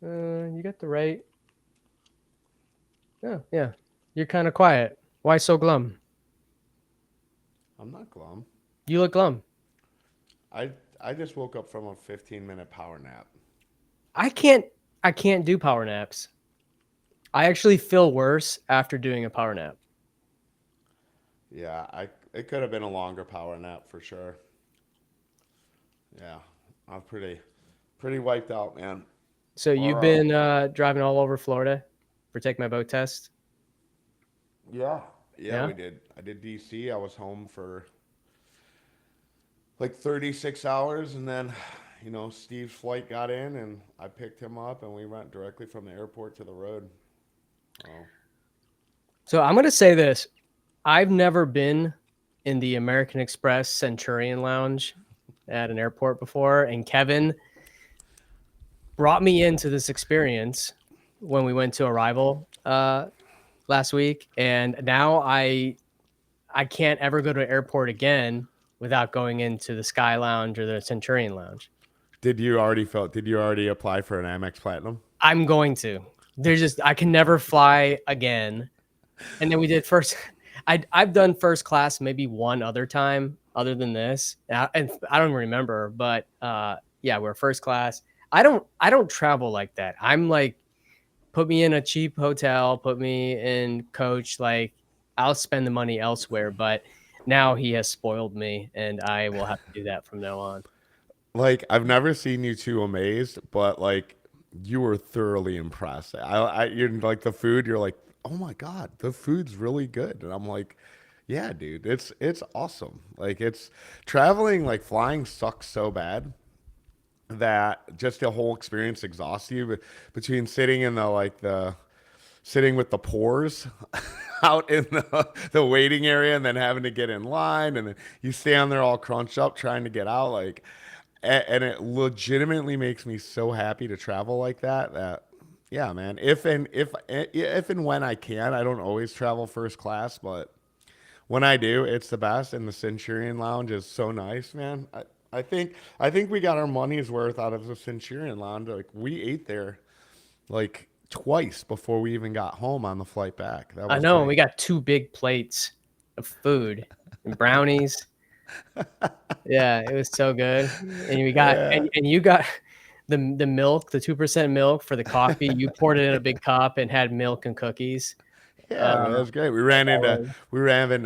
You got the right. Yeah, yeah. You're kind of quiet. Why so glum? I'm not glum. You look glum. I I just woke up from a 15-minute power nap. I can't. I can't do power naps. I actually feel worse after doing a power nap. Yeah, I it could have been a longer power nap for sure. Yeah, I'm pretty wiped out, man. So you've Or been driving all over Florida for take my boat test. yeah, yeah, Yeah. we did. I did DC. I was home for like 36 hours, and then Steve's flight got in, and I picked him up, and we went directly from the airport to the road. Oh, So I'm gonna say this. I've never been in the American Express Centurion Lounge at an airport before, and Kevin brought me into this experience when we went to Arrival last week, and now I can't ever go to an airport again without going into the Sky Lounge or the Centurion Lounge. Did you already apply for an Amex Platinum? I'm going to. There's just I can never fly again. And then we did first. I've done first class maybe one other time other than this, and I don't remember. But yeah, we're first class. I don't travel like that. I'm like, put me in a cheap hotel, put me in coach. Like I'll spend the money elsewhere. But now he has spoiled me, and I will have to do that from now on. Like I've never seen you too amazed, but like you were thoroughly impressed. You're like the food. You're like, oh my god, the food's really good, and I'm like, yeah, dude, it's awesome. Like it's traveling, like flying sucks so bad that just the whole experience exhausts you. But between sitting in the sitting with the pores out in the waiting area and then having to get in line and then you stand there all crunched up trying to get out like and it legitimately makes me so happy to travel like that yeah, man, if and when I can. I don't always travel first class, but when I do, it's the best. And the Centurion Lounge is so nice, man. I think we got our money's worth out of the Centurion Lounge. Like we ate there like twice before we even got home on the flight back. That I was know great. we got two big plates of food and brownies. Yeah, it was so good. And we got Yeah, and you got the milk, the 2% milk for the coffee. You poured it in a big cup and had milk and cookies. yeah, man, Uh, that was great. all We ran into Evan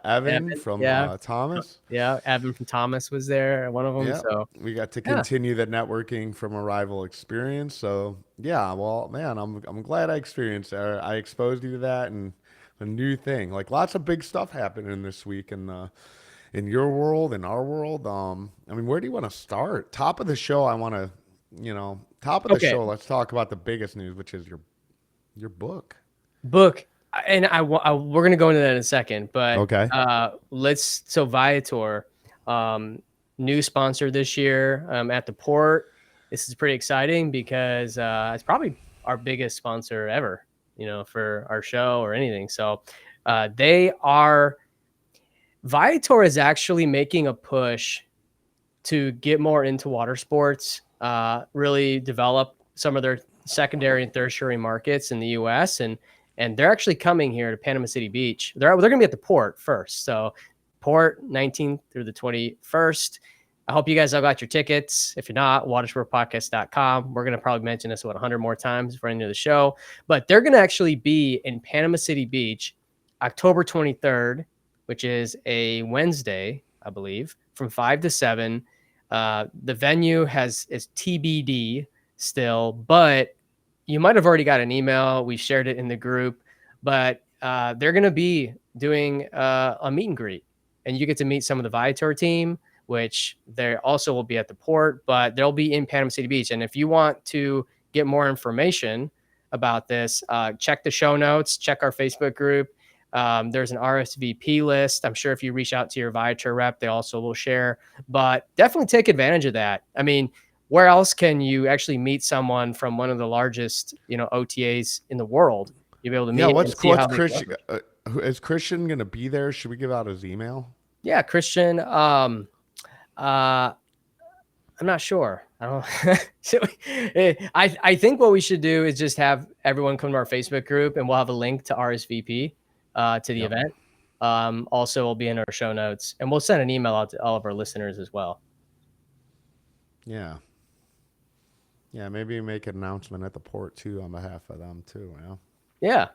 Evan, from yeah, Thomas. yeah. Evan from Thomas was there, one of them. Yeah, So we got to yeah, continue the networking from Arrival experience. So yeah, well, man, I'm glad I experienced that. I exposed you to that and a new thing. Like lots of big stuff happening this week in your world, in our world. I mean, where do you want to start? Top of the show, I want to, top of the okay. show. Let's talk about the biggest news, which is your book. Book, and we're gonna go into that in a second, but Okay. let's so Viator, um, new sponsor this year at the port. This is pretty exciting because it's probably our biggest sponsor ever, for our show or anything. So they are Viator is actually making a push to get more into water sports, really develop some of their secondary and tertiary markets in the U.S. and they're actually coming here to Panama City Beach. They're going to be at the port first. So port 19th through the 21st. I hope you guys all got your tickets. If you're not, watersportpodcast.com. We're going to probably mention this 100 more times for end of the show, but they're going to actually be in Panama City Beach October 23rd, which is a Wednesday, I believe, from 5 to 7. The venue is TBD still, but you might have already got an email. We shared it in the group, but they're going to be doing a meet and greet, and you get to meet some of the Viator team, which they also will be at the port, but they'll be in Panama City Beach. And if you want to get more information about this, check the show notes, check our Facebook group. There's an RSVP list. I'm sure if you reach out to your Viator rep, they also will share, but definitely take advantage of that. I mean, where else can you actually meet someone from one of the largest, OTAs in the world? You'll be able to Yeah. meet and see What's how they Christian? leverage. Is Christian gonna be there? Should we give out his email? Yeah, Christian. Uh, I'm not sure. I don't. So, I think what we should do is just have everyone come to our Facebook group, and we'll have a link to RSVP to the Yep. event. Also, it'll be in our show notes, and we'll send an email out to all of our listeners as well. Yeah. Yeah, maybe make an announcement at the port too on behalf of them too. You know? Yeah.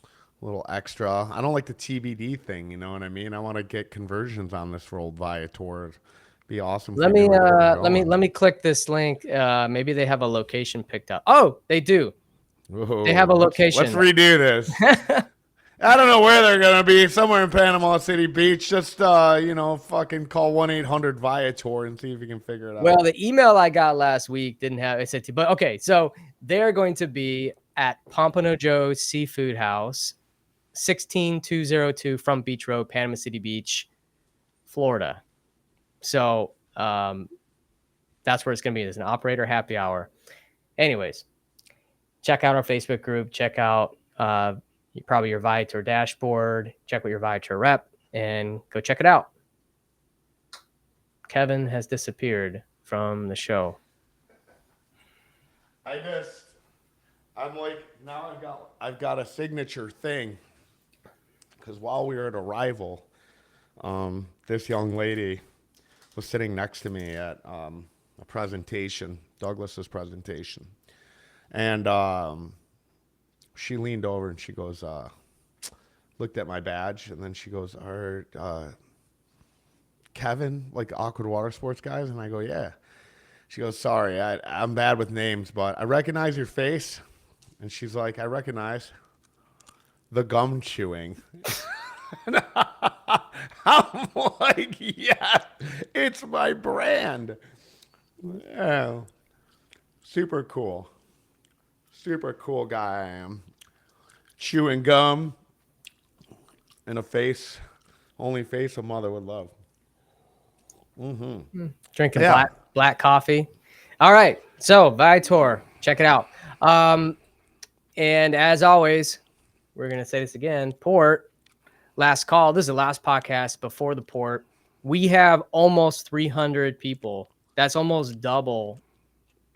A little extra. I don't like the TBD thing. You know what I mean? I want to get conversions on this for old Viator. It'd be awesome. If Let we me knew where they were let me going. click this link. Maybe they have a location picked up. Oh, they do. Whoa, They have a let's location. redo this. I don't know where they're gonna be. Somewhere in Panama City Beach. Just fucking call 1-800-Viator and see if you can figure it out. Well, the email I got last week didn't have it said to, but okay, so they're going to be at Pompano Joe's Seafood House, 16202 Front Beach Road, Panama City Beach, Florida. So that's where it's going to be. There's an operator happy hour. Anyways, check out our Facebook group. Check out probably your Viator dashboard. Check with your Viator rep and go check it out. Kevin has disappeared from the show. I'm like, now I've got a signature thing. Because while we were at Arrival, this young lady was sitting next to me at a presentation, Douglas's presentation. And she leaned over and she goes, looked at my badge, and then she goes, Kevin, like Awkward Watersports Guys? And I go, yeah. She goes, sorry, I'm bad with names, but I recognize your face. And she's like, I recognize the gum chewing. I'm like, yeah, it's my brand. Yeah. Super cool. Super cool guy I am. Chewing gum in a face, only face a mother would love. Mm-hmm. Drinking black coffee. All right. So Viator, check it out. And as always, we're going to say this again, port, last call. This is the last podcast before the port. We have almost 300 people. That's almost double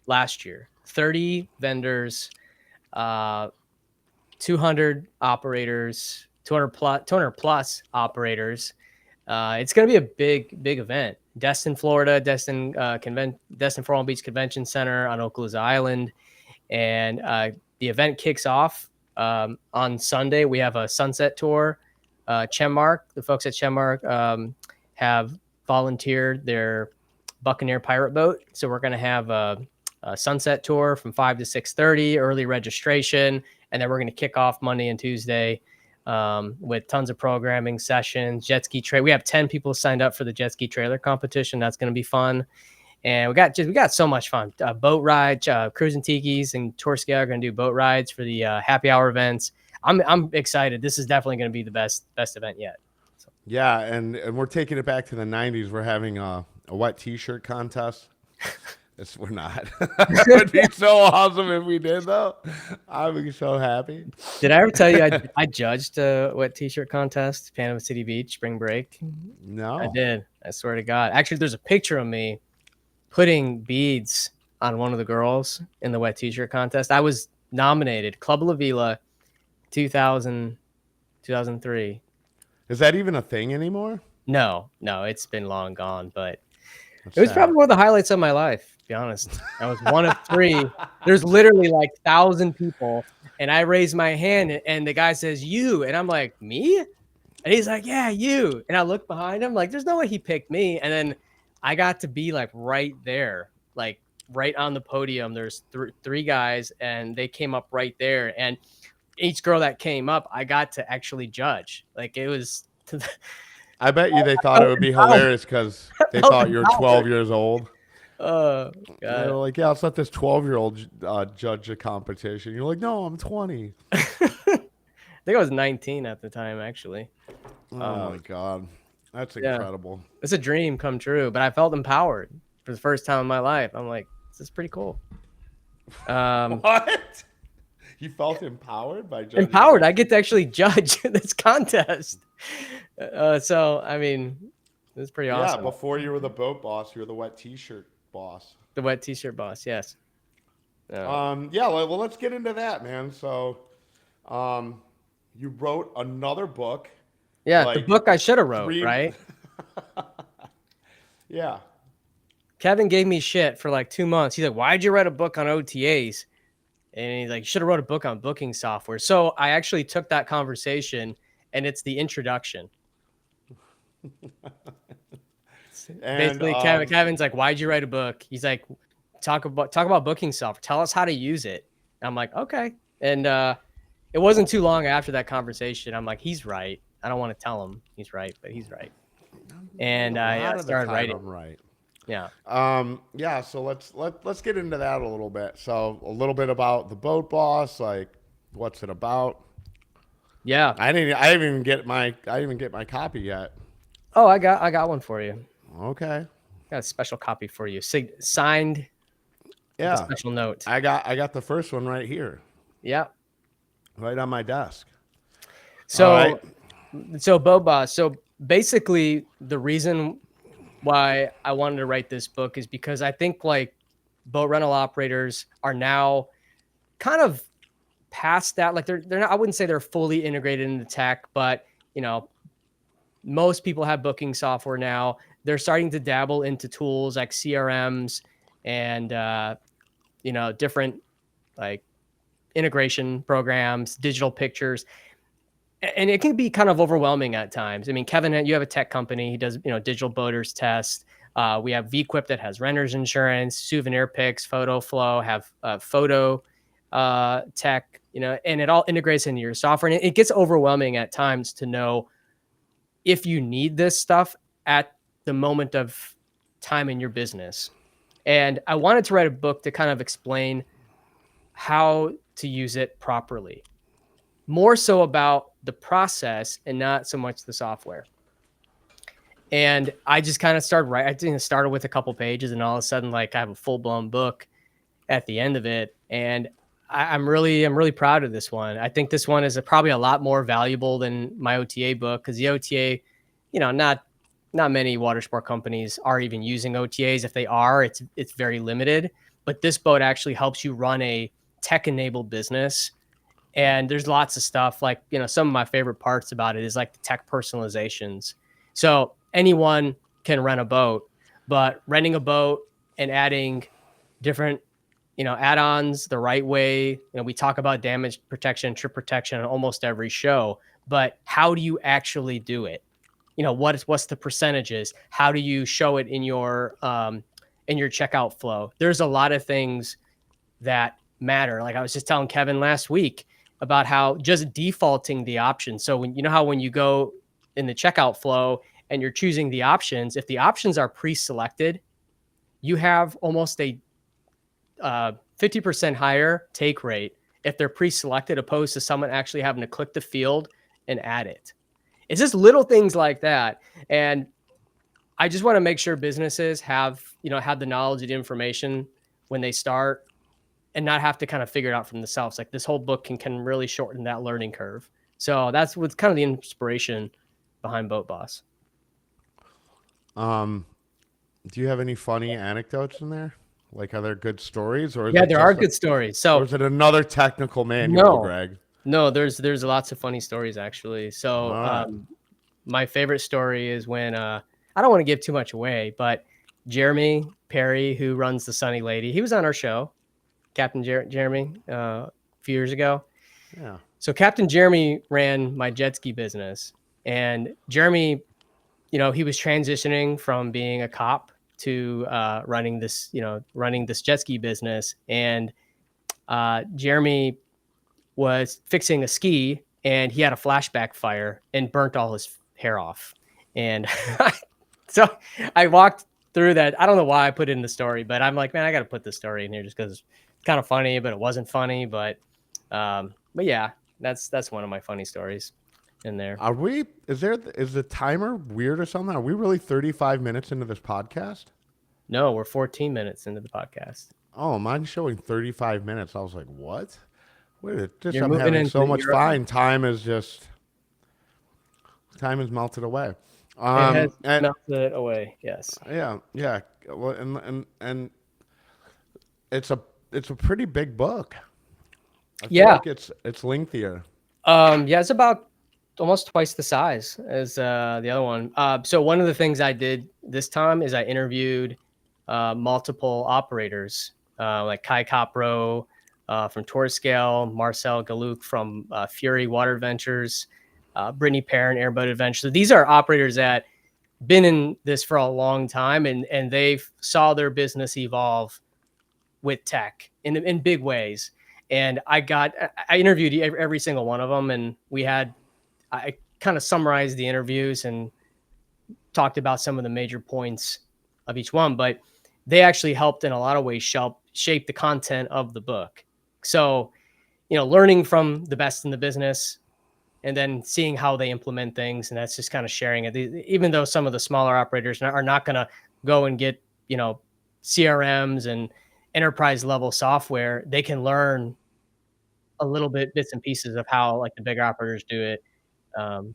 last year. 30 vendors, 200 operators, 200 plus operators. It's going to be a big event. Destin, Florida, Destin Palm Beach Convention Center on Okaloosa Island. And the event kicks off on Sunday. We have a sunset tour. Chenmark, the folks at Chenmark have volunteered their Buccaneer pirate boat. So we're going to have a sunset tour from 5 to 6:30, early registration. And then we're going to kick off Monday and Tuesday with tons of programming sessions, jet ski trail. We have 10 people signed up for the jet ski trailer competition. That's going to be fun. And we got so much fun. Boat ride, Cruising Tiki's and Torski are going to do boat rides for the happy hour events. I'm excited. This is definitely going to be the best event yet. So. Yeah, and we're taking it back to the 90s. We're having a wet T-shirt contest. We're not. It would be so awesome if we did, though. I'd be so happy. Did I ever tell you I judged a wet T-shirt contest, Panama City Beach, spring break? No. I did. I swear to God. Actually, there's a picture of me putting beads on one of the girls in the wet T-shirt contest. I was nominated. Club La Vila, 2003. Is that even a thing anymore? No, it's been long gone, but it was probably one of the highlights of my life, to be honest. I was one of 3. There's literally like 1,000 people, and I raised my hand, and the guy says, you, and I'm like, me? And he's like, yeah, you. And I look behind him, like, there's no way he picked me. And then I got to be like right there, like right on the podium. There's 3 guys, and they came up right there. And each girl that came up, I got to actually judge. Like it was. I bet you they thought it would be hilarious because they thought you were 12 years old. Oh, God. They were like, yeah, let's let this 12-year-old judge a competition. You're like, no, I'm 20. I think I was 19 at the time, actually. Oh, my God. That's incredible. It's a dream come true, but I felt empowered for the first time in my life. I'm like, this is pretty cool. What? You felt empowered by judging? Empowered. I get to actually judge this contest. So, I mean, it's pretty awesome. Yeah, before you were the boat boss, you were the wet T-shirt boss. The wet t-shirt boss. Yes. Uh, Yeah, well, let's get into that, man. So, um, you wrote another book, yeah, the like book I should have wrote, three. right? Yeah. Kevin gave me shit for like 2 months. He's like, "Why'd you write a book on OTAs?" And he's like, "You should have wrote a book on booking software." So I actually took that conversation, and it's the introduction. And Basically, Kevin's like, "Why'd you write a book?" He's like, talk about booking software. Tell us how to use it." And I'm like, "Okay." And it wasn't too long after that conversation. I'm like, "He's right." I don't want to tell him he's right, but he's right. And a I lot of the started time, writing. I'm right. Yeah. Yeah. So let's get into that a little bit. So a little bit about the boat boss, like what's it about? Yeah. I didn't even get my copy yet. Oh, I got one for you. Okay. Got a special copy for you. Signed with a Yeah. special note. I got the first one right here, Yeah. right on my desk. All right. So Boba, so basically the reason why I wanted to write this book is because I think like boat rental operators are now kind of past that. Like they're not, I wouldn't say they're fully integrated into tech, but you know, most people have booking software now. They're starting to dabble into tools like CRMs and different like integration programs, digital pictures. And it can be kind of overwhelming at times. I mean, Kevin, you have a tech company. He does, digital boaters test. We have VQuip that has renter's insurance, souvenir picks, photo flow, have photo tech, and it all integrates into your software. And it gets overwhelming at times to know if you need this stuff at the moment of time in your business. And I wanted to write a book to kind of explain how to use it properly, more so about the process and not so much the software. And I just kind of started writing. I think started with a couple pages, and all of a sudden, like I have a full blown book at the end of it. And I'm really proud of this one. I think this one is probably a lot more valuable than my OTA book, because the OTA, not many water sport companies are even using OTAs. If they are, it's very limited. But this boat actually helps you run a tech enabled business. And there's lots of stuff like, some of my favorite parts about it is like the tech personalizations. So anyone can rent a boat, but renting a boat and adding different, add-ons the right way. We talk about damage protection, trip protection on almost every show, but how do you actually do it? What's the percentages? How do you show it in your checkout flow? There's a lot of things that matter. Like I was just telling Kevin last week about how just defaulting the option. So when you go in the checkout flow and you're choosing the options, if the options are pre-selected, you have almost a 50% higher take rate if they're pre-selected, opposed to someone actually having to click the field and add it. It's just little things like that. And I just want to make sure businesses have the knowledge and information when they start, and not have to kind of figure it out from themselves. Like this whole book can really shorten that learning curve. So that's what's kind of the inspiration behind Boat Boss. Um, do you have any funny anecdotes in there? Like, are there good stories, or is Yeah, it there are just good stories. or So is it another technical manual, no, Greg? no, there's lots of funny stories actually. All So right. my favorite story is when I don't want to give too much away, but Jeremy Perry, who runs the Sunny Lady, he was on our show, Captain Jeremy, a few years ago. Yeah. So Captain Jeremy ran my jet ski business, and Jeremy, he was transitioning from being a cop to running this jet ski business. And Jeremy was fixing a ski, and he had a flashback fire and burnt all his hair off. And so I walked through that. I don't know why I put it in the story, but I'm like, man, I got to put this story in here just because it's kind of funny, but it wasn't funny. But yeah, that's one of my funny stories in there. Is the timer weird or something? Are we really 35 minutes into this podcast? No, we're 14 minutes into the podcast. Oh, mine's showing 35 minutes. I was like, what? You're I'm moving having into so much Europe. fun. Time has melted away. It has And melted away. Yes. yeah, yeah. Well, and it's a it's a pretty big book. I feel Yeah. like it's lengthier. Yeah, it's about almost twice the size as the other one. So one of the things I did this time is I interviewed multiple operators, like Kai Copro from Tourscale, Marcel Galuk from Fury Water Ventures, Brittany Perrin Airboat Adventure. These are operators that been in this for a long time, and they've saw their business evolve with tech in big ways. And I interviewed every single one of them, and I kind of summarized the interviews and talked about some of the major points of each one, but they actually helped in a lot of ways shape the content of the book. So, learning from the best in the business and then seeing how they implement things. And that's just kind of sharing it. Even though some of the smaller operators are not going to go and get, CRMs and enterprise level software, they can learn a little bits and pieces of how like the bigger operators do it, um,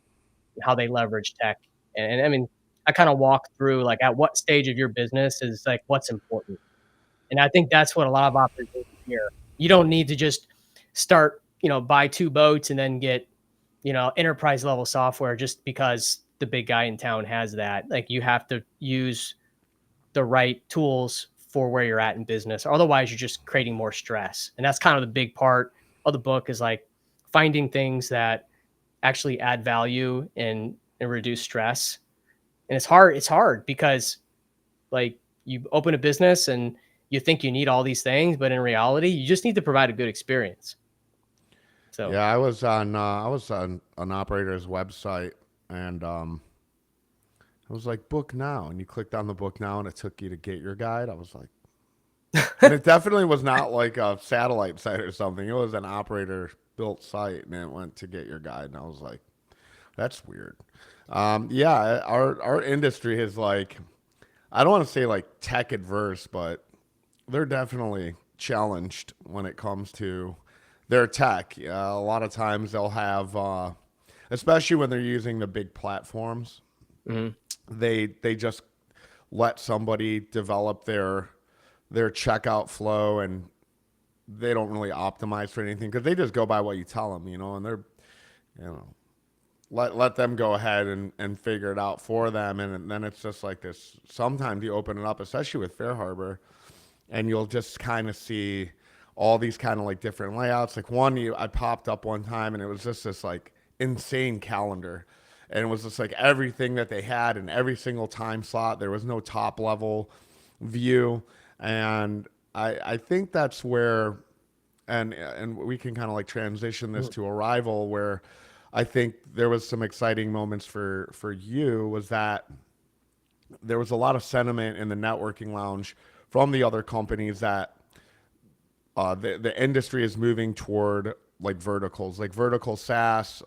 how they leverage tech. And I mean, I kind of walk through like at what stage of your business is like what's important. And I think that's what a lot of operators need to hear. You don't need to just start, buy 2 boats and then get, enterprise level software just because the big guy in town has that. Like you have to use the right tools for where you're at in business. Otherwise, you're just creating more stress. And that's kind of the big part of the book is like finding things that actually add value and reduce stress. And it's hard because like you open a business and you think you need all these things, but in reality, you just need to provide a good experience. So Yeah, I was on an operator's website, and I was like, book now, and you clicked on the book now, and it took you to get your guide. I was like, and it definitely was not like a satellite site or something. It was an operator built site, and it went to get your guide, and I was like, that's weird. Yeah, our industry is like, I don't want to say like tech adverse, but they're definitely challenged when it comes to their tech. A lot of times they'll have, especially when they're using the big platforms, mhm. they just let somebody develop their checkout flow, and they don't really optimize for anything because they just go by what you tell them, and they're, you know, let them go ahead and figure it out for them. And then it's just like this. Sometimes you open it up, especially with Fair Harbor, and you'll just kind of see all these kind of like different layouts. Like I popped up one time, and it was just this like insane calendar, and it was just like everything that they had in every single time slot. There was no top level view, and I think that's where, and we can kind of like transition this to Arrival, where I think there was some exciting moments for you, was that there was a lot of sentiment in the networking lounge from the other companies that the industry is moving toward like verticals, like vertical SaaS,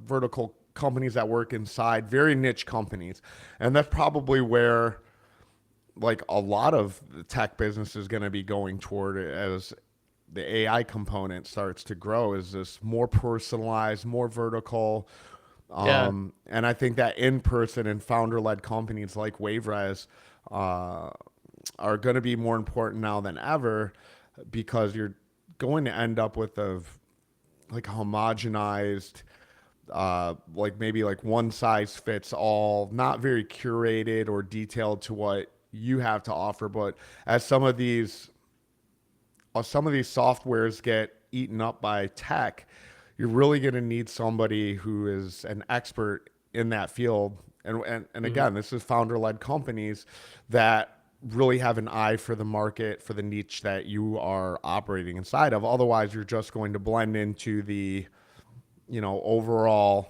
vertical companies that work inside very niche companies, and that's probably where like a lot of the tech business is going to be going toward as the AI component starts to grow. Is this more personalized, more vertical? Yeah. And I think that in person and founder led companies like WaveRes uh, are going to be more important now than ever, because you're going to end up with a like homogenized, like maybe like one size fits all, not very curated or detailed to what you have to offer. But as some of these softwares get eaten up by tech, you're really going to need somebody who is an expert in that field. And Mhm. again, this is founder led companies that really have an eye for the market, for the niche that you are operating inside of. Otherwise, you're just going to blend into the, overall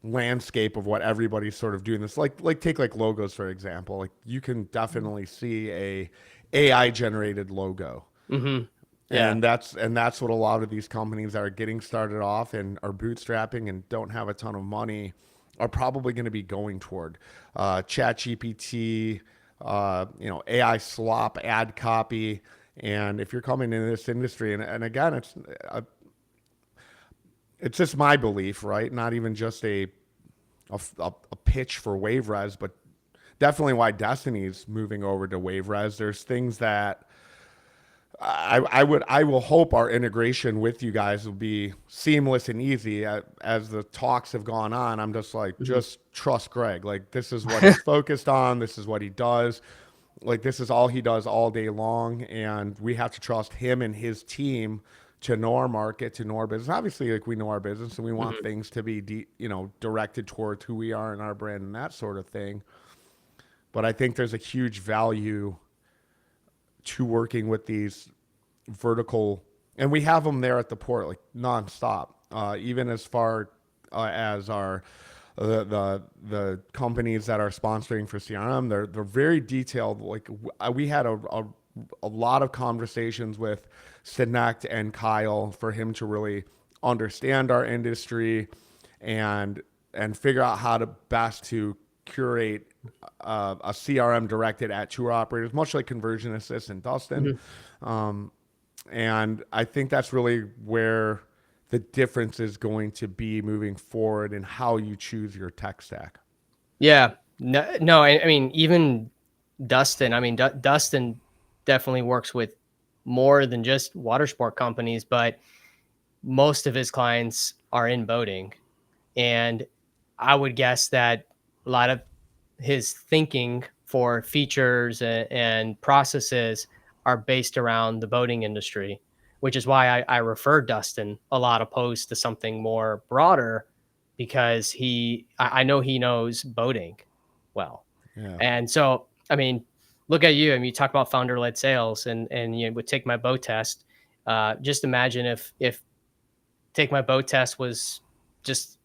landscape of what everybody's sort of doing. This like take like logos for example. Like you can definitely see a AI generated logo, Mhm. Yeah. and that's what a lot of these companies that are getting started off and are bootstrapping and don't have a ton of money are probably going to be going toward. Chat GPT, AI slop, ad copy. And if you're coming into this industry, and again, it's just my belief, right? Not even just a pitch for WaveRes, but definitely why Destiny's moving over to WaveRes. There's things that I will hope our integration with you guys will be seamless and easy. As the talks have gone on, I'm just like, Mhm. just trust Greg. Like, this is what he's focused on. This is what he does. Like, this is all he does all day long. And we have to trust him and his team to know our market, to know our business. Obviously, like, we know our business and we want Mhm. things to be, directed towards who we are and our brand and that sort of thing. But I think there's a huge value to working with these vertical, and we have them there at the port like nonstop. Even as far as our the companies that are sponsoring for CRM, they're very detailed. Like we had a lot of conversations with Sinek and Kyle for him to really understand our industry and figure out how to best to curate a CRM directed at tour operators, much like Conversion Assist and Dustin. Mhm. And I think that's really where the difference is going to be moving forward in how you choose your tech stack. Yeah. No, no. I mean, even Dustin. I mean, Dustin definitely works with more than just water sport companies, but most of his clients are in boating, and I would guess that a lot of his thinking for features and processes are based around the boating industry, which is why I refer Dustin a lot opposed to something more broader because I know he knows boating well. Yeah. And so, I mean, look at you. I mean, you talk about founder led sales and you would take my boat test. Just imagine if take my boat test was just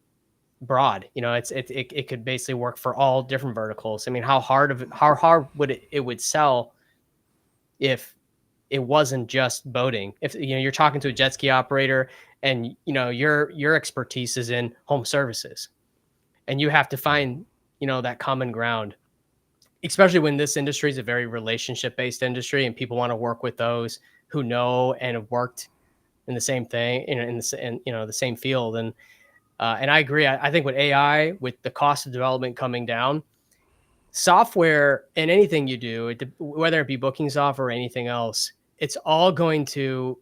broad. It could basically work for all different verticals. I mean, how hard would it would sell if it wasn't just boating? If you're talking to a jet ski operator and your expertise is in home services and you have to find that common ground, especially when this industry is a very relationship based industry and people want to work with those who know and have worked in the same thing in the same field. And I agree. I think with AI, with the cost of development coming down, software and anything you do, whether it be booking software or anything else, it's all going to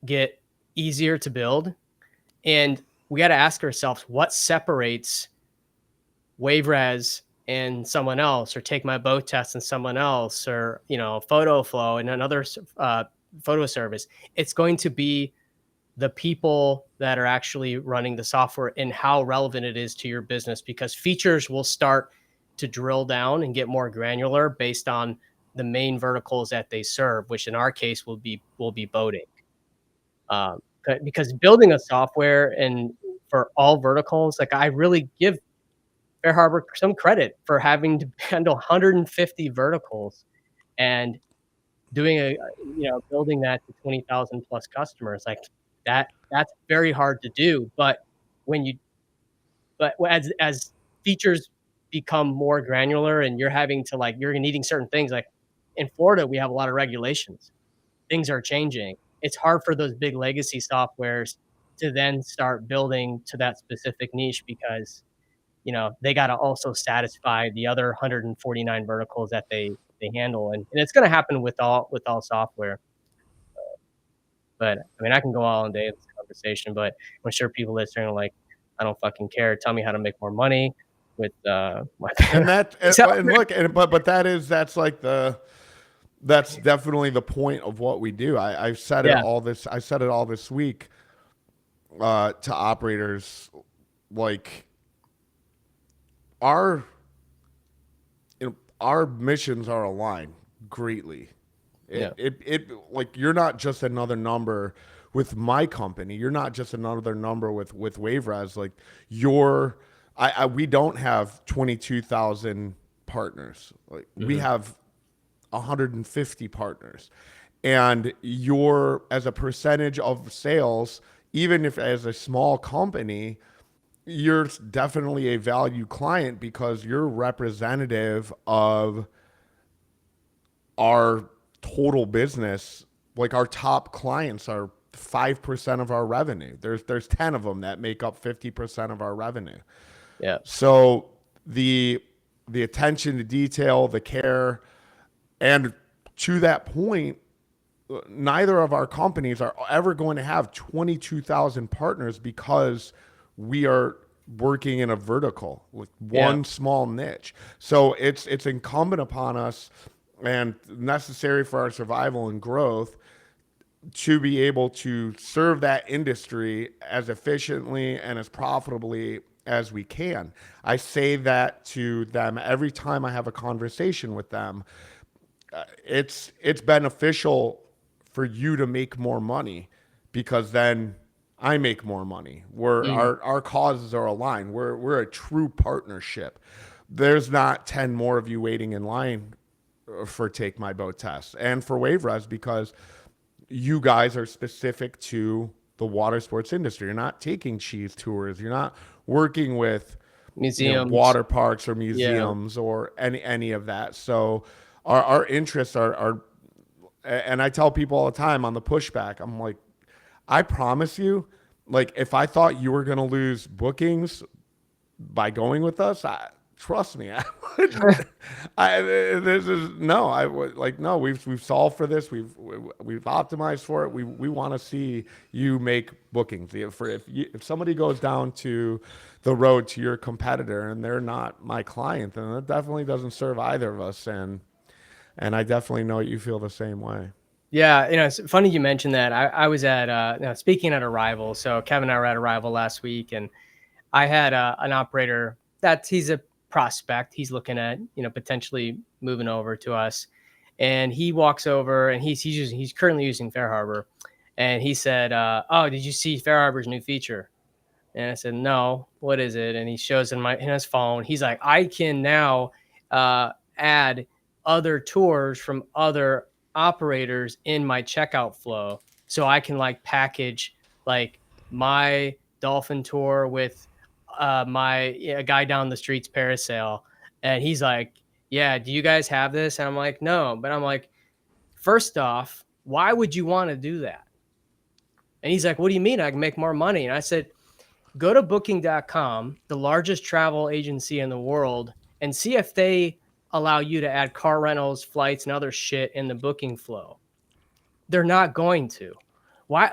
get easier to build. And we got to ask ourselves what separates WaveRes and someone else, or Take My Boat Test and someone else, or Photo Flow and another photo service. It's going to be the people that are actually running the software and how relevant it is to your business, because features will start to drill down and get more granular based on the main verticals that they serve, which in our case will be boating. Because building a software and for all verticals, like I really give Fair Harbor some credit for having to handle 150 verticals and doing building that to 20,000 plus customers, like that's very hard to do. When you but as features become more granular and you're having to, like, you're needing certain things, like in Florida, we have a lot of regulations. Things are changing. It's hard for those big legacy softwares to then start building to that specific niche because, they got to also satisfy the other 149 verticals that they handle. And it's going to happen with all software. But I mean, I can go all day in this conversation, but I'm sure people listening are like, I don't fucking care. Tell me how to make more money with my And that, so and look, but that's definitely the point of what we do. I've said it yeah. all this, I said it all this week, to operators, like our, our missions are aligned greatly. Yeah. Like, you're not just another number with my company. You're not just another number with WaveRes. Like, we don't have 22,000 partners. Like, we Mhm. have 150 partners, and you're, as a percentage of sales, even if as a small company, you're definitely a value client because you're representative of our total business. Like, our top clients are 5% of our revenue. There's 10 of them that make up 50% of our revenue. Yeah. So the attention to detail, the care, and to that point, neither of our companies are ever going to have 22,000 partners because we are working in a vertical with Yeah. one small niche. So it's incumbent upon us and necessary for our survival and growth to be able to serve that industry as efficiently and as profitably as we can. I say that to them every time I have a conversation with them. It's beneficial for you to make more money because then I make more money. We're Mm. our causes are aligned. We're a true partnership. There's not 10 more of you waiting in line for Take My Boat Test and for Wave Res because you guys are specific to the water sports industry. You're not taking cheese tours. You're not working with, Museums. water parks or Yeah. museums or any of that. So our interests are, and I tell people all the time on the pushback, I'm like, I promise you, like if I thought you were going to lose bookings by going with us, trust me, I would. This is no. I would like no. We've solved for this. We've optimized for it. We want to see you make bookings. If somebody goes down to the road to your competitor and they're not my client, then that definitely doesn't serve either of us. And I definitely know you feel the same way. Yeah, it's funny you mentioned that. I was at speaking at Arrival. So Kevin and I were at Arrival last week, and I had an operator that he's a prospect. He's looking at potentially moving over to us, and he walks over and he's currently using Fair Harbor, and he said, "Oh, did you see Fair Harbor's new feature?" And I said, "No, what is it?" And he shows in his phone. He's like, "I can now add other tours from other operators in my checkout flow, so I can like package like my dolphin tour with my a guy down the street's parasail." And he's like, "Yeah, do you guys have this?" And I'm like, "No," but I'm like, first off, why would you want to do that? And he's like, "What do you mean? I can make more money?" And I said, go to booking.com, the largest travel agency in the world, and see if they allow you to add car rentals, flights, and other shit in the booking flow. They're not going to. Why?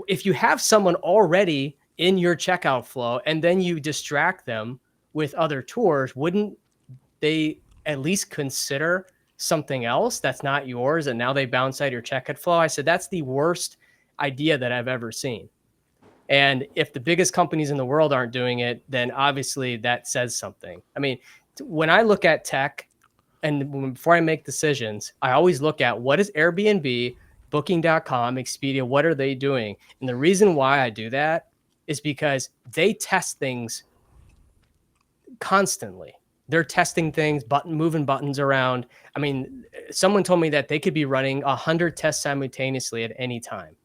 If you have someone already in your checkout flow and then you distract them with other tours, wouldn't they at least consider something else that's not yours and now they bounce out your checkout flow? I said, that's the worst idea that I've ever seen. And if the biggest companies in the world aren't doing it, then obviously that says something. I mean, when I look at tech and before I make decisions, I always look at what is Airbnb, booking.com, Expedia, what are they doing? And the reason why I do that is because they test things constantly. They're testing things, moving buttons around. I mean, someone told me that they could be running 100 tests simultaneously at any time.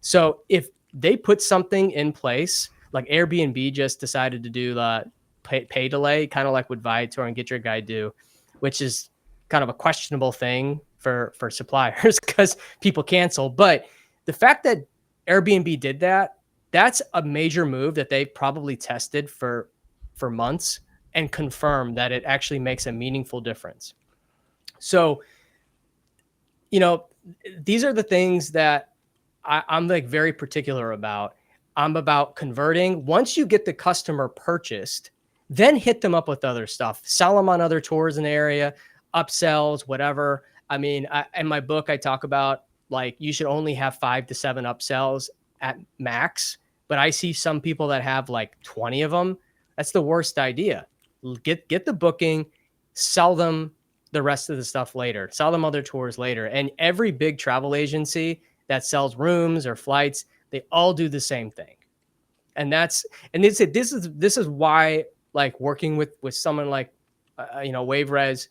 So if they put something in place, like Airbnb just decided to do the pay delay, kind of like what Viator and Get Your Guide do, which is kind of a questionable thing for suppliers because people cancel. But the fact that Airbnb did that, that's a major move that they probably tested for months and confirmed that it actually makes a meaningful difference. So, you know, these are the things that I'm like very particular about. I'm about converting. Once you get the customer purchased, then hit them up with other stuff. Sell them on other tours in the area, upsells, whatever. I mean, in my book, I talk about like you should only have 5 to 7 upsells at max. But I see some people that have like 20 of them. That's the worst idea. Get the booking, sell them the rest of the stuff later. Sell them other tours later. And every big travel agency that sells rooms or flights, they all do the same thing. And they said this is why like working with someone like Wave Res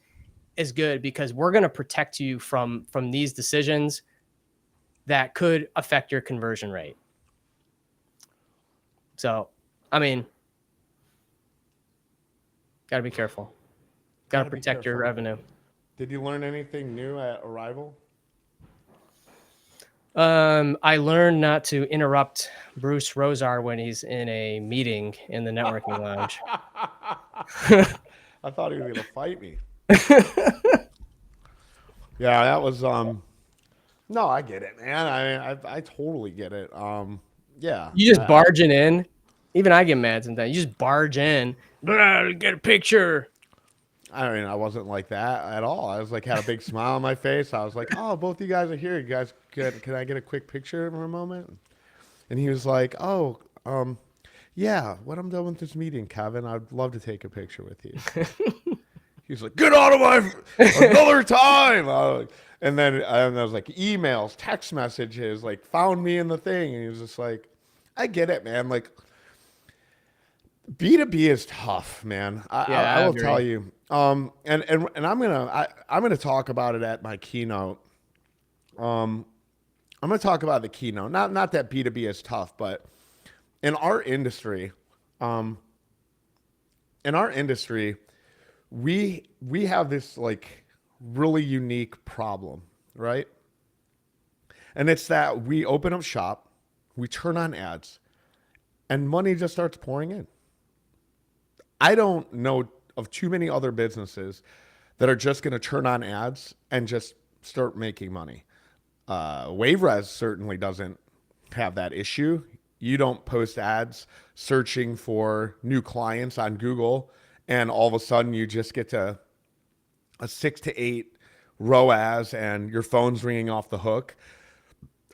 is good, because we're going to protect you from these decisions that could affect your conversion rate. So, I mean, got to be careful. Got to Gotta be protect your careful. revenue. Did you learn anything new at Arrival? I learned not to interrupt Bruce Rosar when he's in a meeting in the networking lounge. I thought he was gonna fight me. Yeah, that was No, I get it, man. I totally get it. Yeah. You just barging in. Even I get mad sometimes. You just barge in, "Blah, get a picture." I mean, I wasn't like that at all. I was like, had a big smile on my face. I was like, oh, both you guys are here. You guys, can I get a quick picture for a moment? And he was like, oh, yeah, when I'm done with this meeting, Kevin, I'd love to take a picture with you. He's like, get out of my another time. And I was like, emails, text messages, like found me in the thing. And he was just like, I get it, man. Like B2B is tough, man. Yeah, I I will tell agree. you. And I'm gonna talk about it at my keynote. I'm gonna talk about the keynote. Not that B2B is tough, but in our industry, um, in our industry, we have this like really unique problem, right? And it's that we open up shop, we turn on ads, and money just starts pouring in. I don't know of too many other businesses that are just going to turn on ads and just start making money. WaveRes certainly doesn't have that issue. You don't post ads searching for new clients on Google, and all of a sudden you just get to a 6 to 8 ROAS and your phone's ringing off the hook.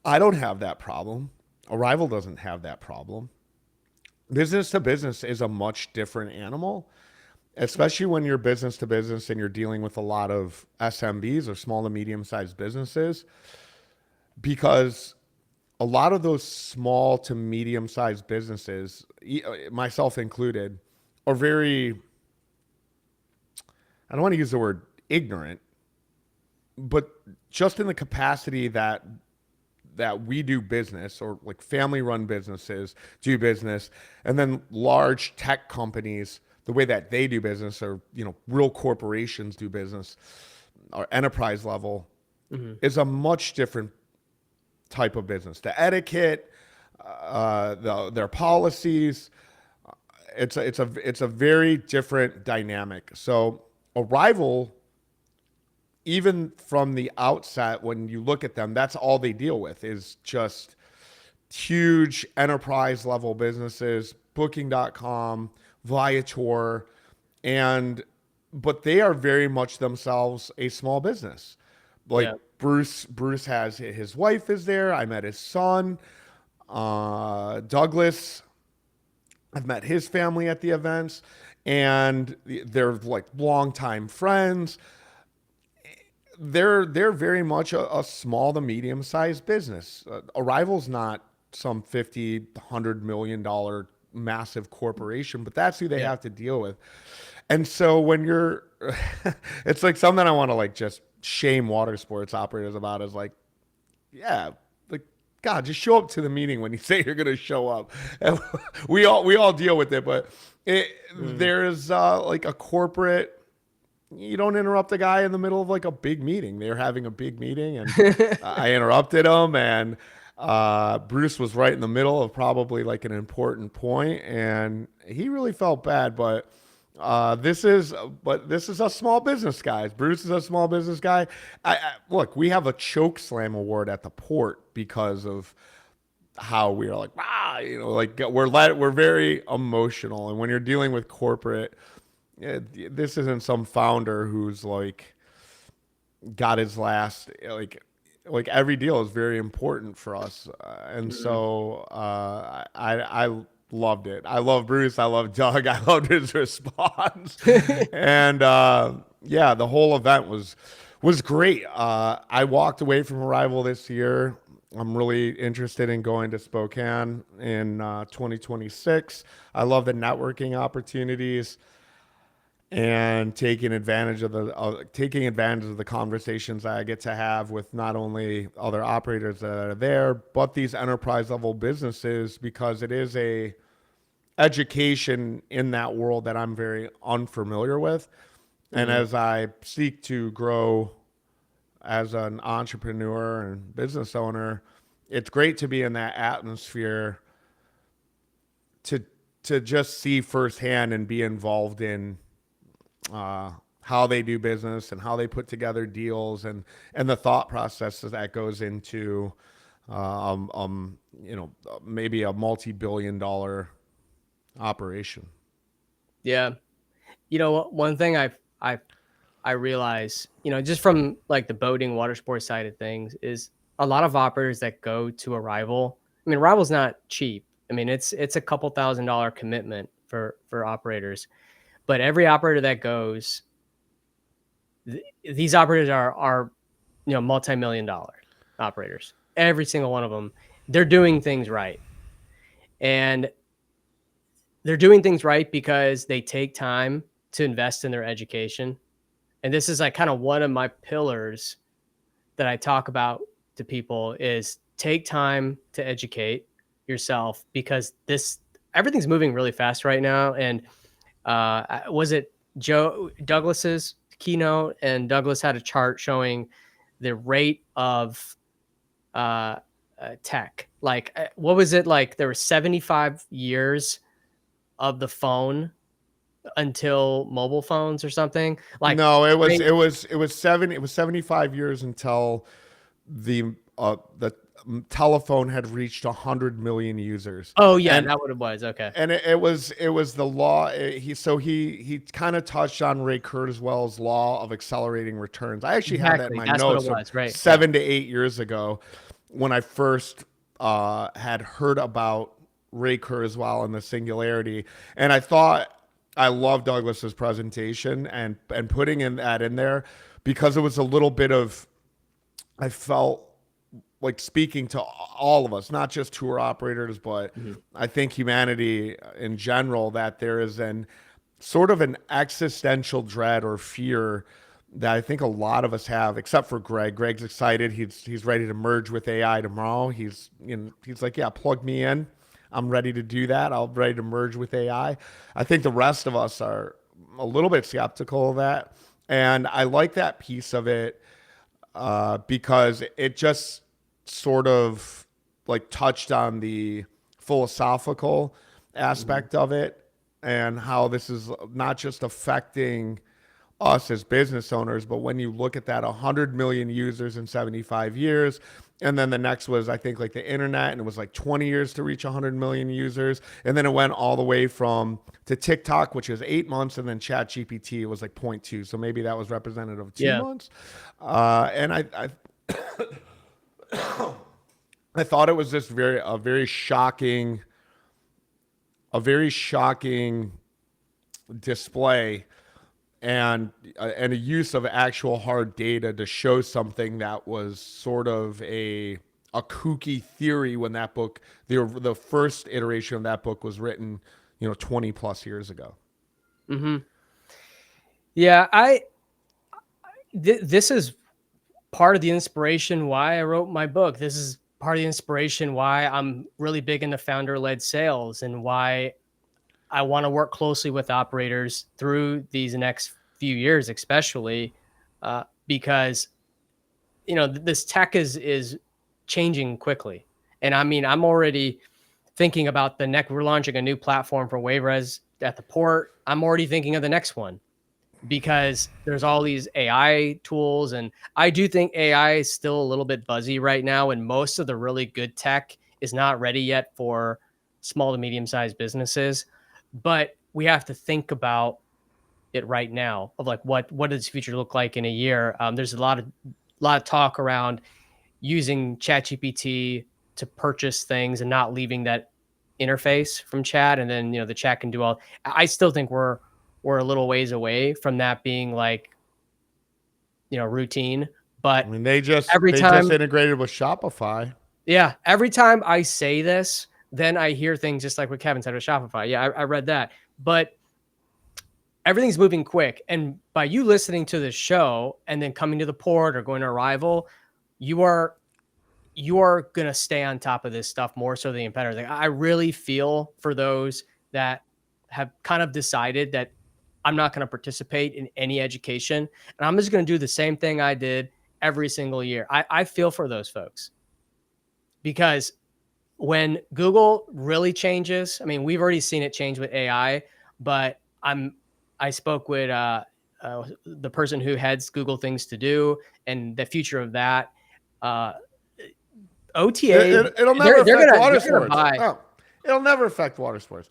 I don't have that problem. Arrival doesn't have that problem. Business to business is a much different animal, especially when you're business to business and you're dealing with a lot of SMBs or small to medium sized businesses, because a lot of those small to medium sized businesses, myself included, are very, I don't want to use the word ignorant, but just in the capacity that we do business, or like family run businesses do business, and then large tech companies, the way that they do business, or real corporations do business, or enterprise level, Mhm. is a much different type of business. The etiquette, their policies, it's a very different dynamic. So Arrival, even from the outset, when you look at them, that's all they deal with is just huge enterprise level businesses, booking.com, Viator, and but they are very much themselves a small business. Like Yeah. Bruce has his wife is there. I met his son, Douglas. I've met his family at the events, and they're like longtime friends. They're very much a small to medium sized business. Arrival's not some 50 100 million dollar massive corporation, but that's who they Yeah. have to deal with. And so when you're it's like something I want to like just shame water sports operators about, is like, yeah, like, God, just show up to the meeting when you say you're going to show up. And we all deal with it, but Mm. there's like a corporate. You don't interrupt a guy in the middle of like a big meeting. They're having a big meeting, and I interrupted him, and Bruce was right in the middle of probably like an important point, and he really felt bad. But this is a small business, guys. Bruce is a small business guy. Look, we have a choke slam award at the port because of how we are like, like we're very emotional, and when you're dealing with corporate, this isn't some founder who's like got his last like every deal is very important for us, and Mhm. so I loved it. I love Bruce. I love Doug. I loved his response, and yeah, the whole event was great. I walked away from Arrival this year. I'm really interested in going to Spokane in 2026. I love the networking opportunities and taking advantage of the conversations I get to have with not only other operators that are there, but these enterprise level businesses, because it is a education in that world that I'm very unfamiliar with. And Mhm. as I seek to grow as an entrepreneur and business owner, it's great to be in that atmosphere to to just see firsthand and be involved in how they do business and how they put together deals and the thought process that goes into maybe a multi-billion-dollar operation. Yeah. One thing I realize, just from like the boating water sports side of things is a lot of operators that go to Arrival. I mean, Arrival's not cheap. I mean, it's a couple $1,000 commitment for operators, but every operator that goes, these operators are multi-million dollar operators. Every single one of them, they're doing things right. And they're doing things right because they take time to invest in their education. And this is like kind of one of my pillars that I talk about to people is take time to educate yourself because everything's moving really fast right now. And was it Joe Douglas's keynote? And Douglas had a chart showing the rate of tech. Like, what was it like? There were 75 years of the phone until mobile phones or something. Like, No, I mean, it was 75 years until the telephone had reached 100 million users. oh yeah, And that what it was. Okay, it was the law. He kind of touched on Ray Kurzweil's law of accelerating returns. I actually have that in exactly. my That's what it notes from was. Right. Yeah. 7 to 8 years ago when I first had heard about Ray Kurzweil and the singularity, and I love Douglas's presentation and putting in that in there because it was a little bit of I felt like speaking to all of us, not just tour operators, but Mm-hmm. I think humanity in general, that there is an sort of an existential dread or fear that I think a lot of us have, except for Greg. Greg's excited. He's ready to merge with AI tomorrow. He's like, yeah, plug me in. I'm ready to do that. I'm ready to merge with AI. I think the rest of us are a little bit skeptical of that. And I like that piece of it because it just sort of like touched on the philosophical Mm-hmm. aspect of it and how this is not just affecting us as business owners, but when you look at that 100 million users in 75 years, and then the next was, I think, like the internet, and it was like 20 years to reach 100 million users. And then it went all the way to TikTok, which is 8 months, and then Chat GPT was like zero point 0.2. So maybe that was representative of two Yeah. months. And I thought it was just a very shocking display and a use of actual hard data to show something that was sort of a kooky theory when that book, the first iteration of that book was written, 20 plus years ago. Mm-hmm. Yeah. This is part of the inspiration why I wrote my book. This is part of the inspiration why I'm really big into founder-led sales and why I want to work closely with operators through these next few years, especially because this tech is changing quickly. And I mean, I'm already thinking about the next. We're launching a new platform for WaveRes at the port. I'm already thinking of the next one because there's all these AI tools. And I do think AI is still a little bit buzzy right now. And most of the really good tech is not ready yet for small to medium sized businesses. But we have to think about it right now of like, what does the future look like in a year? There's a lot of talk around using ChatGPT to purchase things and not leaving that interface from chat. And then, the chat can do all. I still think we're a little ways away from that being like, routine. I But mean, every they just time, integrated with Shopify. yeah, every time I say this, then I hear things just like what Kevin said with Shopify. Yeah, I read that. But everything's moving quick. And by you listening to the show and then coming to the port or going to Arrival, you are going to stay on top of this stuff more so than the competitors. Like, I really feel for those that have kind of decided that I'm not going to participate in any education and I'm just going to do the same thing I did every single year. I feel for those folks because when Google really changes, I mean, we've already seen it change with AI, but I spoke with the person who heads Google Things to Do and the future of that. Uh, OTA, It'll never affect water they're gonna sports. buy. No, it'll never affect water sports.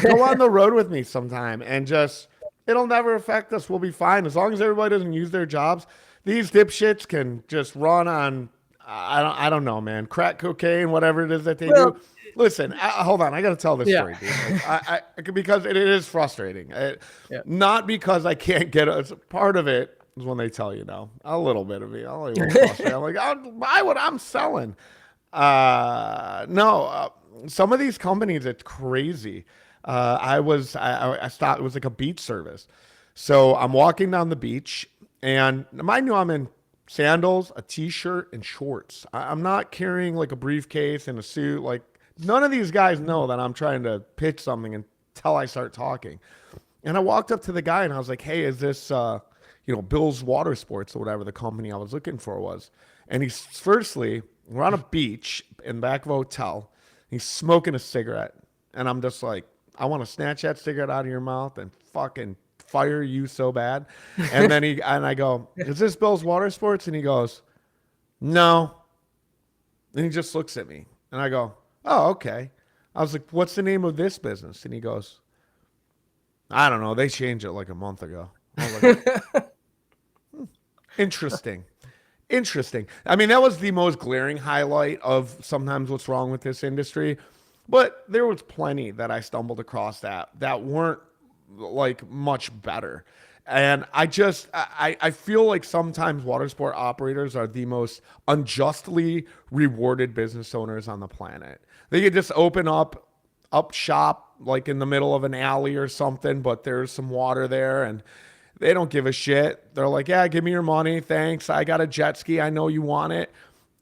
Go on the road with me sometime and just, it'll never affect us. We'll be fine. As long as everybody doesn't use their jobs, these dipshits can just run on, I don't know, man, crack cocaine, whatever it is that they Well, do. Listen, hold on. I got to tell this yeah, story, dude. Because it is frustrating. yeah. Not because I can't get it. Part of it is when they tell you no. A little bit of me. I'm like, a little frustrated. I'm like, I'll buy what I'm selling. No, some of these companies, it's crazy. I stopped, it was like a beach service. So I'm walking down the beach and mind you, I'm in sandals, a t-shirt and shorts. I'm not carrying like a briefcase and a suit. Like none of these guys know that I'm trying to pitch something until I start talking. And I walked up to the guy and I was like, hey, is this, Bill's Watersports or whatever the company I was looking for was. And he's firstly, we're on a beach in the back of a hotel. He's smoking a cigarette. And I'm just like, I want to snatch that cigarette out of your mouth and fucking fire you so bad. And then I go, is this Bill's Watersports? And he goes, no. And he just looks at me. And I go, oh, okay. I was like, what's the name of this business? And he goes, I don't know. They changed it like a month ago. I was like, interesting. Interesting. I mean, that was the most glaring highlight of sometimes what's wrong with this industry. But there was plenty that I stumbled across that weren't like much better. And I feel like sometimes water sport operators are the most unjustly rewarded business owners on the planet. They could just open up shop like in the middle of an alley or something, but there's some water there and they don't give a shit. They're like, yeah, give me your money. Thanks. I got a jet ski. I know you want it.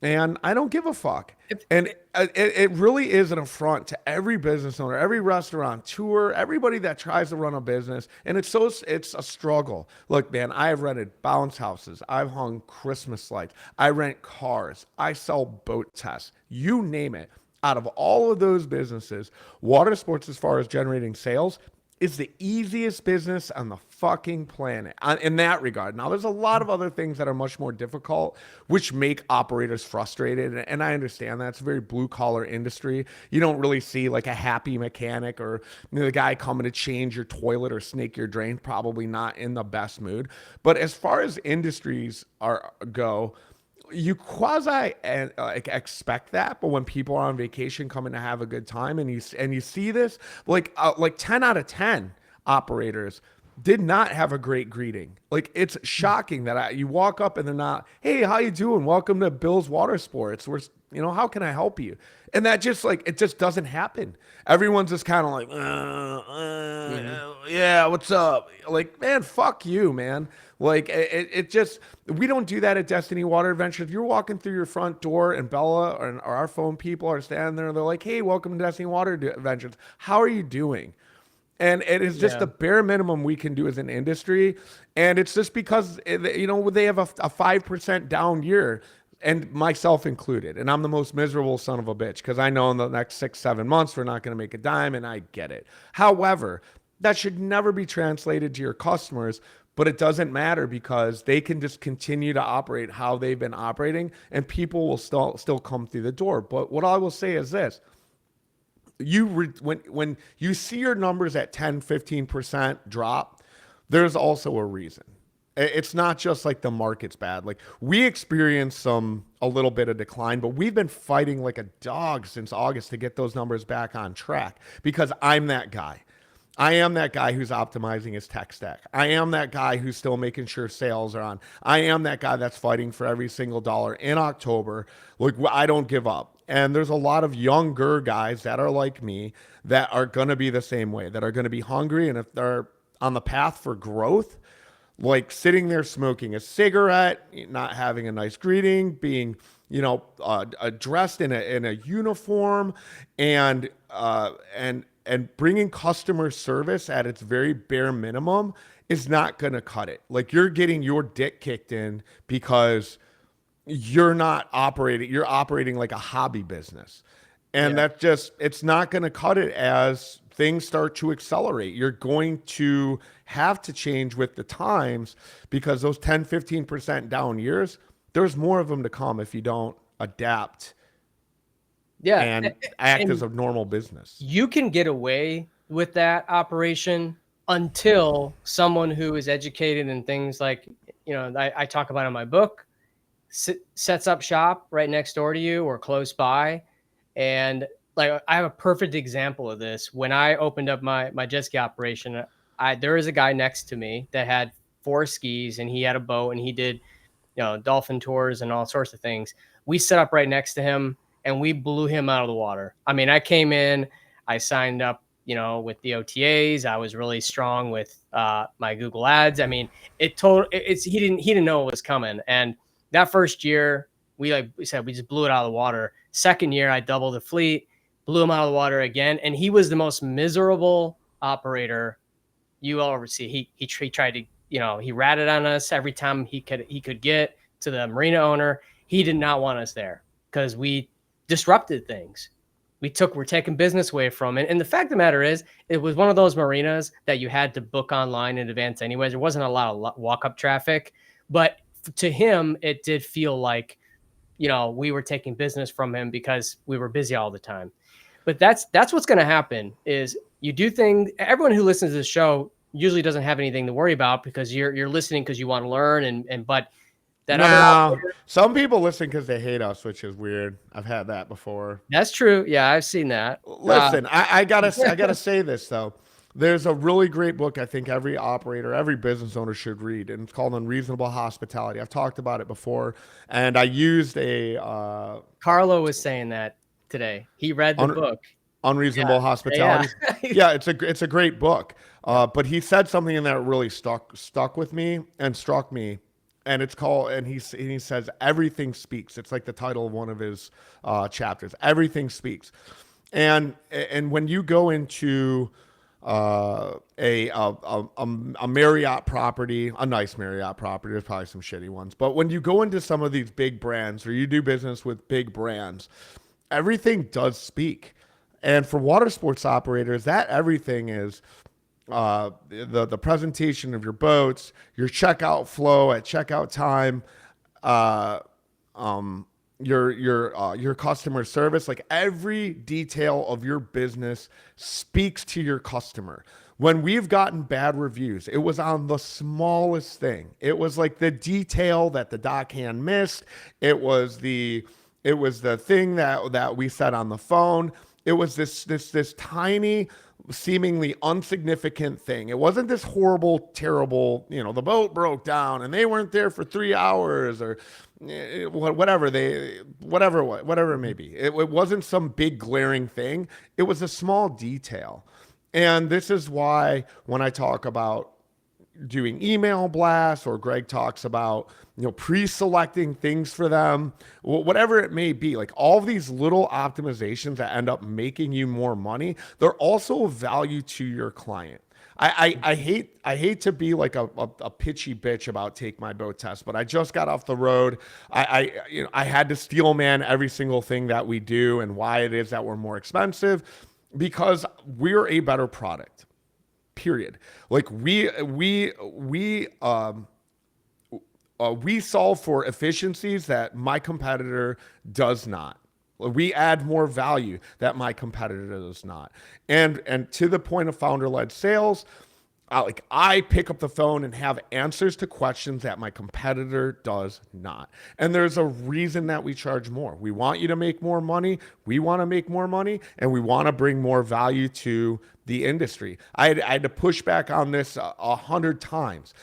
And I don't give a fuck. And it really is an affront to every business owner, every restaurant, tour, everybody that tries to run a business. And it's a struggle. Look, man, I have rented bounce houses. I've hung Christmas lights. I rent cars. I sell boat tests. You name it. Out of all of those businesses, water sports, as far as generating sales, is the easiest business on the fucking planet in that regard. Now, there's a lot of other things that are much more difficult, which make operators frustrated. And I understand that. It's a very blue collar industry. You don't really see like a happy mechanic or the guy coming to change your toilet or snake your drain, probably not in the best mood. But as far as industries go, you quasi expect that, but when people are on vacation coming to have a good time and you see this, like 10 out of 10 operators did not have a great greeting. Like it's shocking that you walk up and they're not, hey, how you doing? Welcome to Bill's Watersports. How can I help you? And that just it just doesn't happen. Everyone's just kind of like, yeah, what's up? Like, man, fuck you, man. Like it just, we don't do that at Destiny Water Adventure. If you're walking through your front door and Bella or our phone people are standing there, they're like, hey, welcome to Destiny Water Adventures. How are you doing? And it is just the bare minimum we can do as an industry. And it's just because, they have a 5% down year, and myself included. And I'm the most miserable son of a bitch because I know in the next 6-7 months, we're not going to make a dime, and I get it. However, that should never be translated to your customers, but it doesn't matter because they can just continue to operate how they've been operating and people will still come through the door. But what I will say is this. When you see your numbers at 10-15% drop, there's also a reason. It's not just like the market's bad. Like we experienced a little bit of decline, but we've been fighting like a dog since August to get those numbers back on track because I'm that guy. I am that guy who's optimizing his tech stack. I am that guy who's still making sure sales are on. I am that guy that's fighting for every single dollar in October. Like I don't give up. And there's a lot of younger guys that are like me that are going to be the same way, that are going to be hungry. And if they're on the path for growth, like sitting there smoking a cigarette, not having a nice greeting, being, dressed in a uniform and bringing customer service at its very bare minimum is not going to cut it. Like you're getting your dick kicked in because you're operating like a hobby business. And Yeah. that just, it's not going to cut it as things start to accelerate. You're going to have to change with the times because those 10, 15% down years, there's more of them to come if you don't adapt Yeah. and act as And a normal business. you can get away with that operation until someone who is educated in things like, I talk about in my book, sets up shop right next door to you or close by. And like, I have a perfect example of this. When I opened up my jet ski operation, there was a guy next to me that had 4 skis and he had a boat and he did, dolphin tours and all sorts of things. We set up right next to him and we blew him out of the water. I mean, I came in, I signed up, with the OTAs. I was really strong with my Google ads. I mean, he didn't know it was coming. And that first year, like we said, we just blew it out of the water. Second year, I doubled the fleet, blew him out of the water again. And he was the most miserable operator you will ever see. He tried to, he ratted on us every time he could get to the marina owner. He did not want us there because we disrupted things. We're taking business away from it. And the fact of the matter is, it was one of those marinas that you had to book online in advance anyways. There wasn't a lot of walk-up traffic, but to him, it did feel like, we were taking business from him because we were busy all the time. But that's what's going to happen is you do things. Everyone who listens to the show usually doesn't have anything to worry about because you're listening because you want to learn. But that other Now, operator, some people listen because they hate us, which is weird. I've had that before. that's true. Yeah, I've seen that. Listen, I gotta say this though. There's a really great book I think every operator, every business owner should read, and it's called Unreasonable Hospitality. I've talked about it before, and I used a Carlo was saying that today. He read the book. Unreasonable Hospitality. Yeah. Yeah, it's a great book. But he said something in there that really stuck with me and struck me. And it's called, and he says, everything speaks. It's like the title of one of his chapters. Everything speaks. And when you go into a Marriott property, a nice Marriott property, there's probably some shitty ones, but when you go into some of these big brands or you do business with big brands, everything does speak. And for water sports operators, that everything is the presentation of your boats, your checkout flow at checkout time, your customer service. Like every detail of your business speaks to your customer. When we've gotten bad reviews, it was on the smallest thing. It was like the detail that the dockhand missed. It was the thing that we said on the phone. It was this tiny, seemingly insignificant thing. It wasn't this horrible, terrible, the boat broke down and they weren't there for 3 hours or whatever it may be. It wasn't some big glaring thing. It was a small detail. And this is why when I talk about doing email blasts or Greg talks about, pre-selecting things for them, whatever it may be, like all of these little optimizations that end up making you more money, they're also of value to your client. I hate to be like a pitchy bitch about take my boat test, but I just got off the road. I had to steel man every single thing that we do and why it is that we're more expensive, because we're a better product. Period. Like we solve for efficiencies that my competitor does not. We add more value that my competitor does not. And to the point of founder-led sales, I pick up the phone and have answers to questions that my competitor does not. And there's a reason that we charge more. We want you to make more money. We want to make more money, and we want to bring more value to the industry. I had to push back on this 100 times.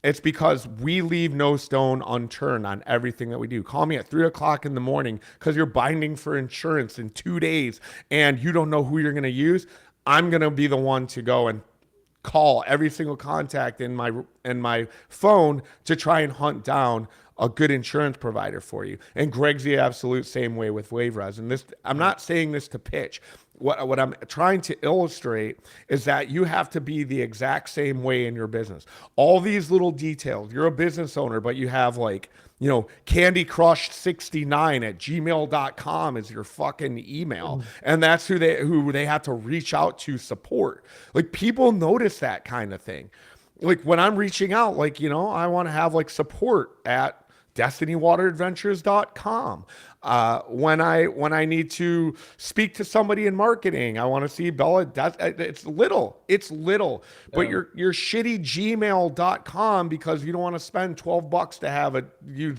It's because we leave no stone unturned on everything that we do. Call me at 3 o'clock in the morning because you're binding for insurance in 2 days and you don't know who you're going to use. I'm going to be the one to go and call every single contact in my phone to try and hunt down a good insurance provider for you. And Greg's the absolute same way with WaveRes. And this, I'm not saying this to pitch. What I'm trying to illustrate is that you have to be the exact same way in your business. All these little details. You're a business owner, but you have like, you know, Candy Crush 69 at gmail.com is your fucking email. And that's who they have to reach out to support. Like, people notice that kind of thing. Like, when I'm reaching out, like, you know, I want to have like support at destinywateradventures.com. When I need to speak to somebody in marketing, I want to see Bella. It's little, but your shitty gmail.com, because you don't want to spend $12 to have a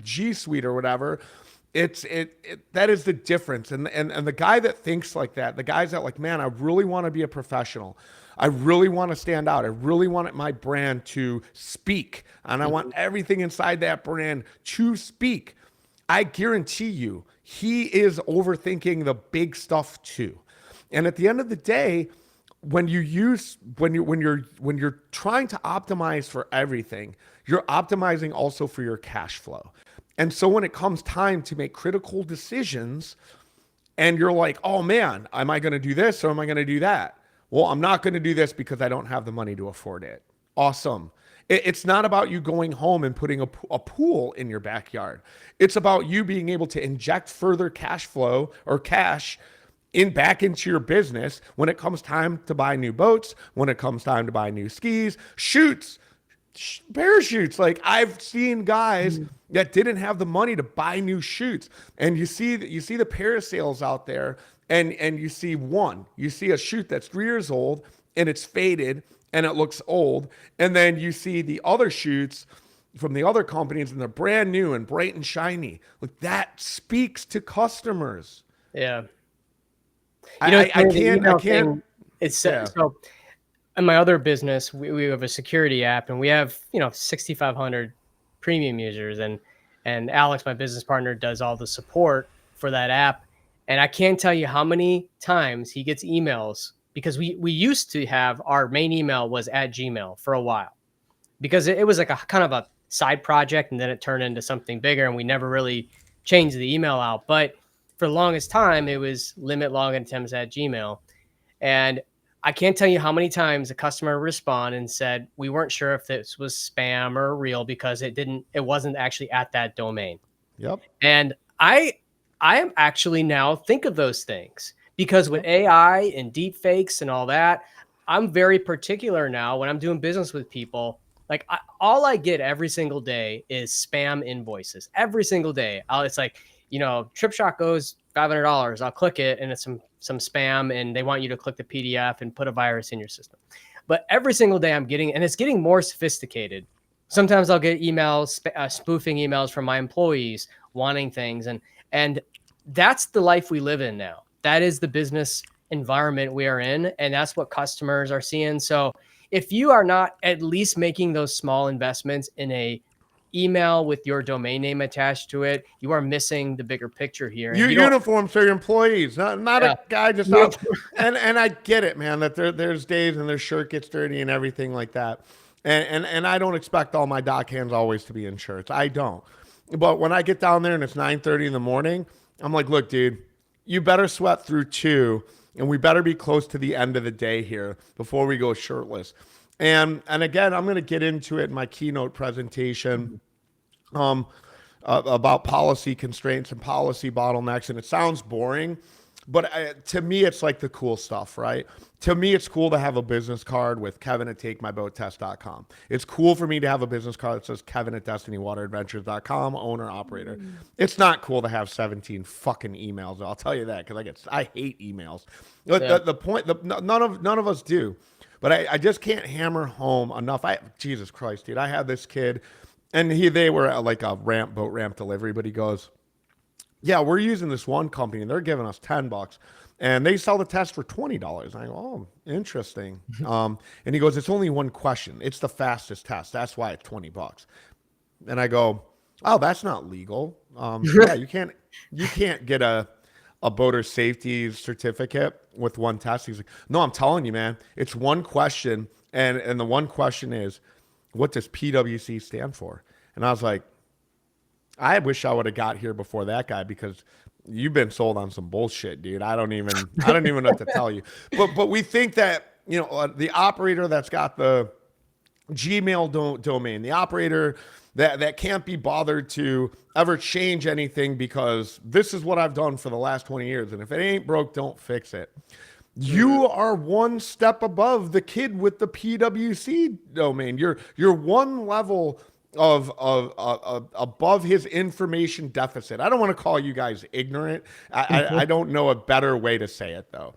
G Suite or whatever. That is the difference. And the guy that thinks like that, the guys that like, man, I really want to be a professional. I really want to stand out. I really want my brand to speak. And I want everything inside that brand to speak. I guarantee you, he is overthinking the big stuff too. And at the end of the day, when you're trying to optimize for everything, you're optimizing also for your cash flow. And so when it comes time to make critical decisions, and you're like, oh man, am I going to do this or am I going to do that? Well, I'm not going to do this because I don't have the money to afford it. Awesome. It's not about you going home and putting a pool in your backyard. It's about you being able to inject further cash flow or cash back into your business when it comes time to buy new boats, when it comes time to buy new skis, chutes, parachutes. Like, I've seen guys that didn't have the money to buy new chutes, and you see the parasails out there, and you see a chute that's 3 years old and it's faded and it looks old, and then you see the other chutes from the other companies and they're brand new and bright and shiny. Like, that speaks to customers. Yeah. I can't. It's Yeah. so. In my other business, we have a security app, and we have 6,500 premium users, and Alex, my business partner, does all the support for that app. And I can't tell you how many times he gets emails, because we used to have our main email was at Gmail for a while, because it was like a kind of a side project, and then it turned into something bigger, and we never really changed the email out. But for the longest time, it was limit login attempts at Gmail. And I can't tell you how many times a customer responded and said, we weren't sure if this was spam or real because it wasn't actually at that domain. Yep. And I am actually now think of those things, because with AI and deep fakes and all that, I'm very particular now when I'm doing business with people. Like, all I get every single day is spam invoices every single day. It's like, Trip Shot goes $500. I'll click it, and it's some spam, and they want you to click the PDF and put a virus in your system. But every single day I'm getting, and it's getting more sophisticated. Sometimes I'll get emails, spoofing emails from my employees wanting things. And that's the life we live in now. That is the business environment we are in. And that's what customers are seeing. So if you are not at least making those small investments in a email with your domain name attached to it, you are missing the bigger picture here. Your uniforms for your employees, not a guy just out. And I get it, man, that there's days and their shirt gets dirty and everything like that. And I don't expect all my dock hands always to be in shirts. I don't. But when I get down there and it's 9:30 in the morning, I'm like, look, dude, you better sweat through 2, and we better be close to the end of the day here before we go shirtless. And again, I'm going to get into it in my keynote presentation about policy constraints and policy bottlenecks. And it sounds boring, but to me, it's like the cool stuff, right? To me, it's cool to have a business card with Kevin at takemyboattest.com. It's cool for me to have a business card that says Kevin at destinywateradventures.com, owner, operator. It's not cool to have 17 fucking emails. I'll tell you that, because I hate emails. The point, none of us do. But I just can't hammer home enough. Jesus Christ, dude. I had this kid, and they were at like a boat ramp delivery, but he goes, yeah, we're using this one company, and they're giving us $10, and they sell the test for $20. And I go, oh, interesting. And he goes, it's only one question. It's the fastest test. That's why it's $20. And I go, oh, that's not legal. Yeah, you can't get a boater safety certificate with one test. He's like, no, I'm telling you, man, it's one question. And the one question is, what does PWC stand for? And I was like, I wish I would have got here before that guy because you've been sold on some bullshit, dude. I don't even know what to tell you. But we think that, the operator that's got the Gmail domain, the operator that can't be bothered to ever change anything because this is what I've done for the last 20 years. And if it ain't broke, don't fix it. You are one step above the kid with the PWC domain. You're one level of above his information deficit. I don't want to call you guys ignorant. I don't know a better way to say it though.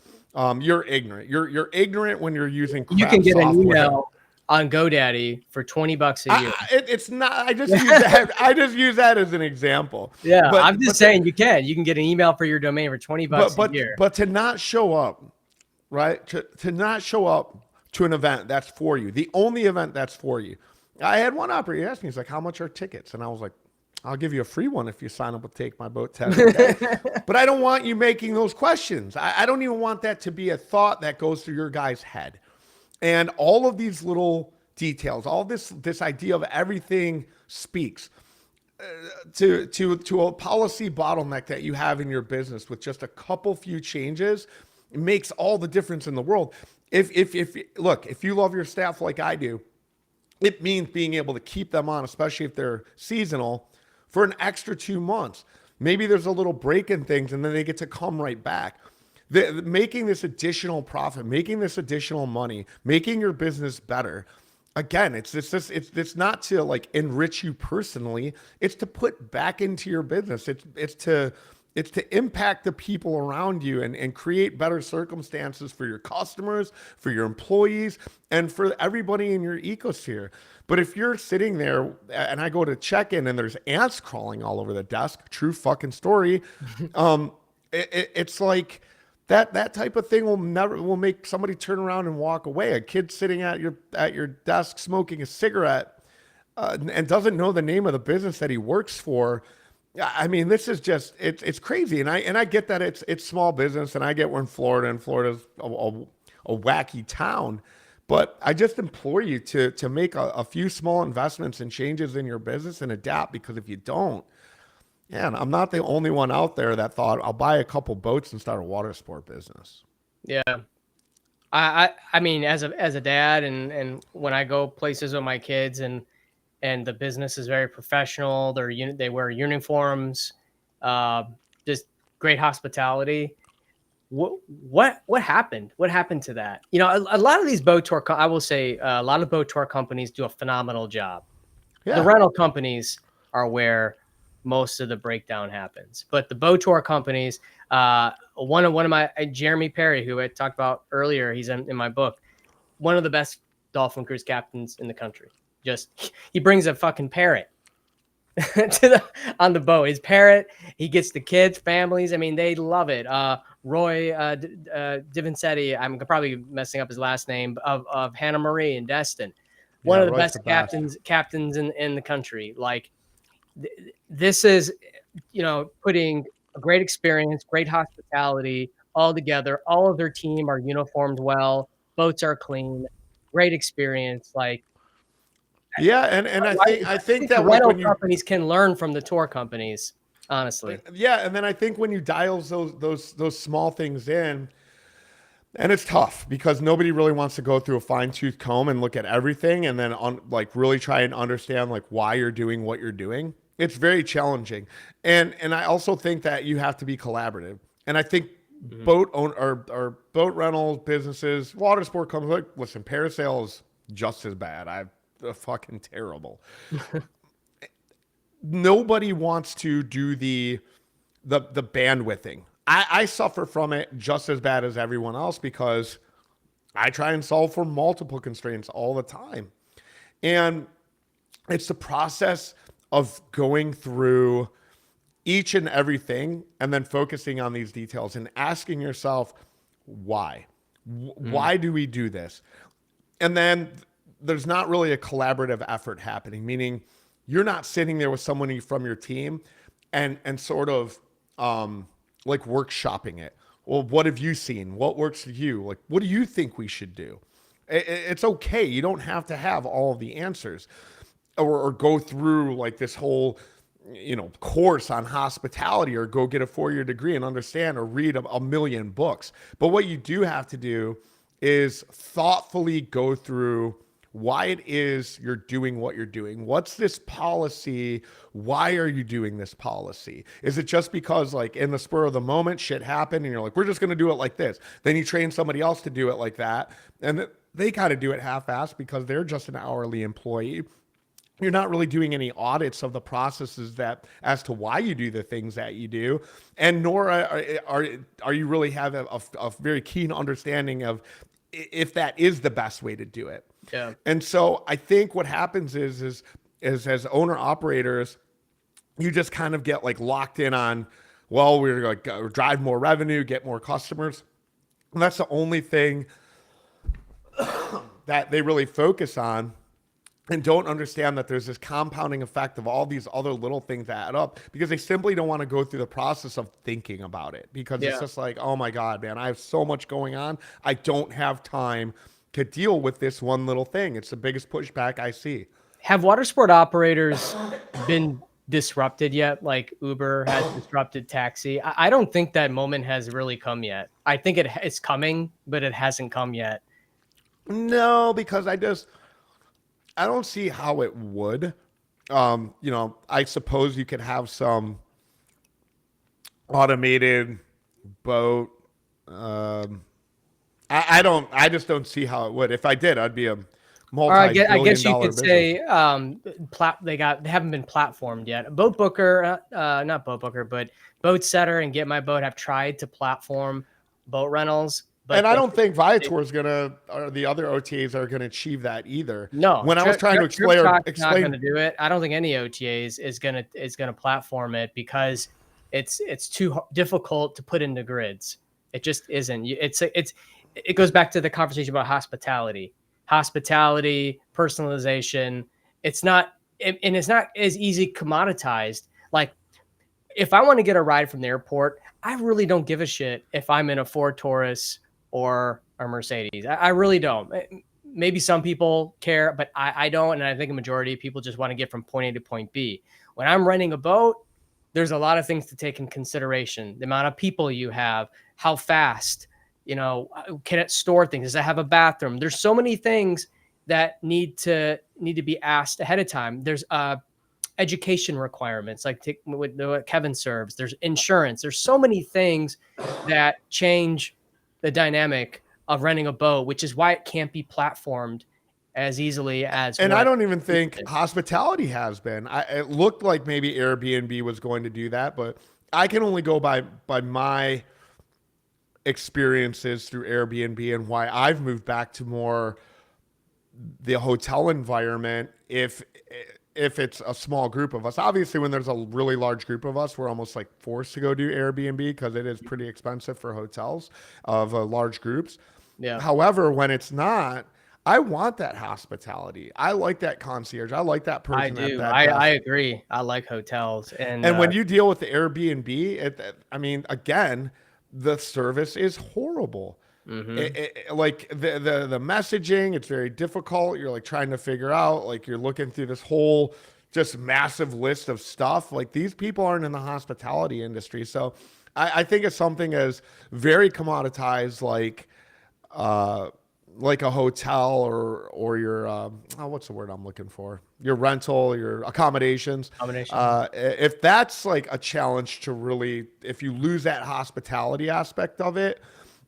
You're ignorant. You're ignorant when you're using You crap can get software. an email on GoDaddy for $20 a year. It's not. I just use that. I just use that as an example. Yeah, But I'm just saying you can get an email for your domain for $20 a year. But to not show up, right? To not show up to an event that's for you, the only event that's for you. I had one operator ask me, he's like, "How much are tickets?" And I was like, "I'll give you a free one if you sign up with Take My Boat Test." Okay? But I don't want you making those questions. I don't even want that to be a thought that goes through your guy's head. And all of these little details, all this idea of everything speaks to a policy bottleneck that you have in your business with just a couple few changes. It makes all the difference in the world. If you love your staff like I do, it means being able to keep them on, especially if they're seasonal, for an extra 2 months. Maybe there's a little break in things and then they get to come right back. Making this additional profit, making this additional money, making your business better. Again, it's not to like enrich you personally. It's to put back into your business. It's to impact the people around you and create better circumstances for your customers, for your employees, and for everybody in your ecosphere. But if you're sitting there and I go to check in and there's ants crawling all over the desk, true fucking story. It's like that type of thing will make somebody turn around and walk away. A kid sitting at your desk smoking a cigarette and doesn't know the name of the business that he works for. I mean, this is just it's crazy, and I get that it's small business, and I get we're in Florida, and Florida's a wacky town, but I just implore you to make a few small investments and changes in your business and adapt, because if you don't, and I'm not the only one out there that thought I'll buy a couple boats and start a water sport business. Yeah. I mean, as a dad, and when I go places with my kids, and the business is very professional. They wear uniforms, just great hospitality. What happened? What happened to that? A lot of these boat tour, I will say, a lot of boat tour companies do a phenomenal job. Yeah. The rental companies are where most of the breakdown happens, but the boat tour companies, one of my Jeremy Perry, who I talked about earlier, he's in my book, one of the best dolphin cruise captains in the country. He brings a fucking parrot on the boat. His parrot, he gets the kids, families. I mean, they love it. Roy Divincetti, I'm probably messing up his last name, of Hannah Marie and Destin. One of the best captains in the country. Like, this is, putting a great experience, great hospitality all together. All of their team are uniformed well. Boats are clean. Great experience. Like, yeah, and I think that rental companies can learn from the tour companies, honestly. Yeah, and then I think when you dial those small things in, and it's tough because nobody really wants to go through a fine-tooth comb and look at everything and then really try and understand why you're doing what you're doing. It's very challenging, and I also think that you have to be collaborative. And I think boat rental businesses, water sport companies, listen, parasail is just as bad. Fucking terrible. Nobody wants to do the bandwidthing. I suffer from it just as bad as everyone else because I try and solve for multiple constraints all the time. And it's the process of going through each and everything and then focusing on these details and asking yourself, why? Why do we do this? And then there's not really a collaborative effort happening, meaning you're not sitting there with someone from your team and sort of workshopping it. Well, what have you seen? What works for you? What do you think we should do? It's okay. You don't have to have all of the answers or go through this whole course on hospitality or go get a 4-year degree and understand or read a million books. But what you do have to do is thoughtfully go through why it is you're doing what you're doing. What's this policy? Why are you doing this policy? Is it just because like in the spur of the moment shit happened and you're like, we're just going to do it like this. Then you train somebody else to do it like that. And they kind of do it half-assed because they're just an hourly employee. You're not really doing any audits of the processes that as to why you do the things that you do, and nor are you really have a very keen understanding of if that is the best way to do it. Yeah. And so I think what happens is as owner operators, you just kind of get like locked in on, well, we're like drive more revenue, get more customers. And that's the only thing that they really focus on, and don't understand that there's this compounding effect of all these other little things that add up, because they simply don't want to go through the process of thinking about it, because it's just like, oh my God, man, I have so much going on. I don't have time to deal with this one little thing. It's the biggest pushback I see. Have water sport operators been disrupted yet? Like Uber has disrupted taxi. I don't think that moment has really come yet. I think it's coming, but it hasn't come yet. No, because I don't see how it would. I suppose you could have some automated boat. I just don't see how it would. If I did, I'd be a multi-billion-dollar I guess you could business. say they haven't been platformed yet. Boat Booker, not Boat Booker, but Boat Setter and Get My Boat have tried to platform boat rentals. And I don't think Viator is or the other OTAs are gonna achieve that either. No, when I was trying to explain, not going to do it. I don't think any OTAs is gonna platform it, because it's too difficult to put into grids. It just isn't. It goes back to the conversation about hospitality, personalization. It's not as easy commoditized. Like if I want to get a ride from the airport, I really don't give a shit if I'm in a Ford Taurus or a Mercedes. I really don't. Maybe some people care, but I don't. And I think a majority of people just want to get from point A to point B. When I'm renting a boat, there's a lot of things to take in consideration. The amount of people you have, how fast, can it store things? Does it have a bathroom? There's so many things that need to be asked ahead of time. There's education requirements, like what Kevin serves. There's insurance. There's so many things that change the dynamic of renting a boat, which is why it can't be platformed as easily as. And I don't even think hospitality has been. It looked like maybe Airbnb was going to do that, but I can only go by my experiences through Airbnb and why I've moved back to more the hotel environment. If it's a small group of us, obviously when there's a really large group of us, we're almost like forced to go do Airbnb because it is pretty expensive for hotels of large groups. Yeah. However, when it's not, I want that hospitality. I like that concierge. I like that person. I do. I agree. I like hotels. And when you deal with the Airbnb, again, the service is horrible. Mm-hmm. Like the messaging, it's very difficult. You're like trying to figure out, like you're looking through this whole just massive list of stuff. Like these people aren't in the hospitality industry. So I think it's something as very commoditized, like a hotel or your, what's the word I'm looking for? Your rental, your accommodations. If that's like a challenge to really, if you lose that hospitality aspect of it,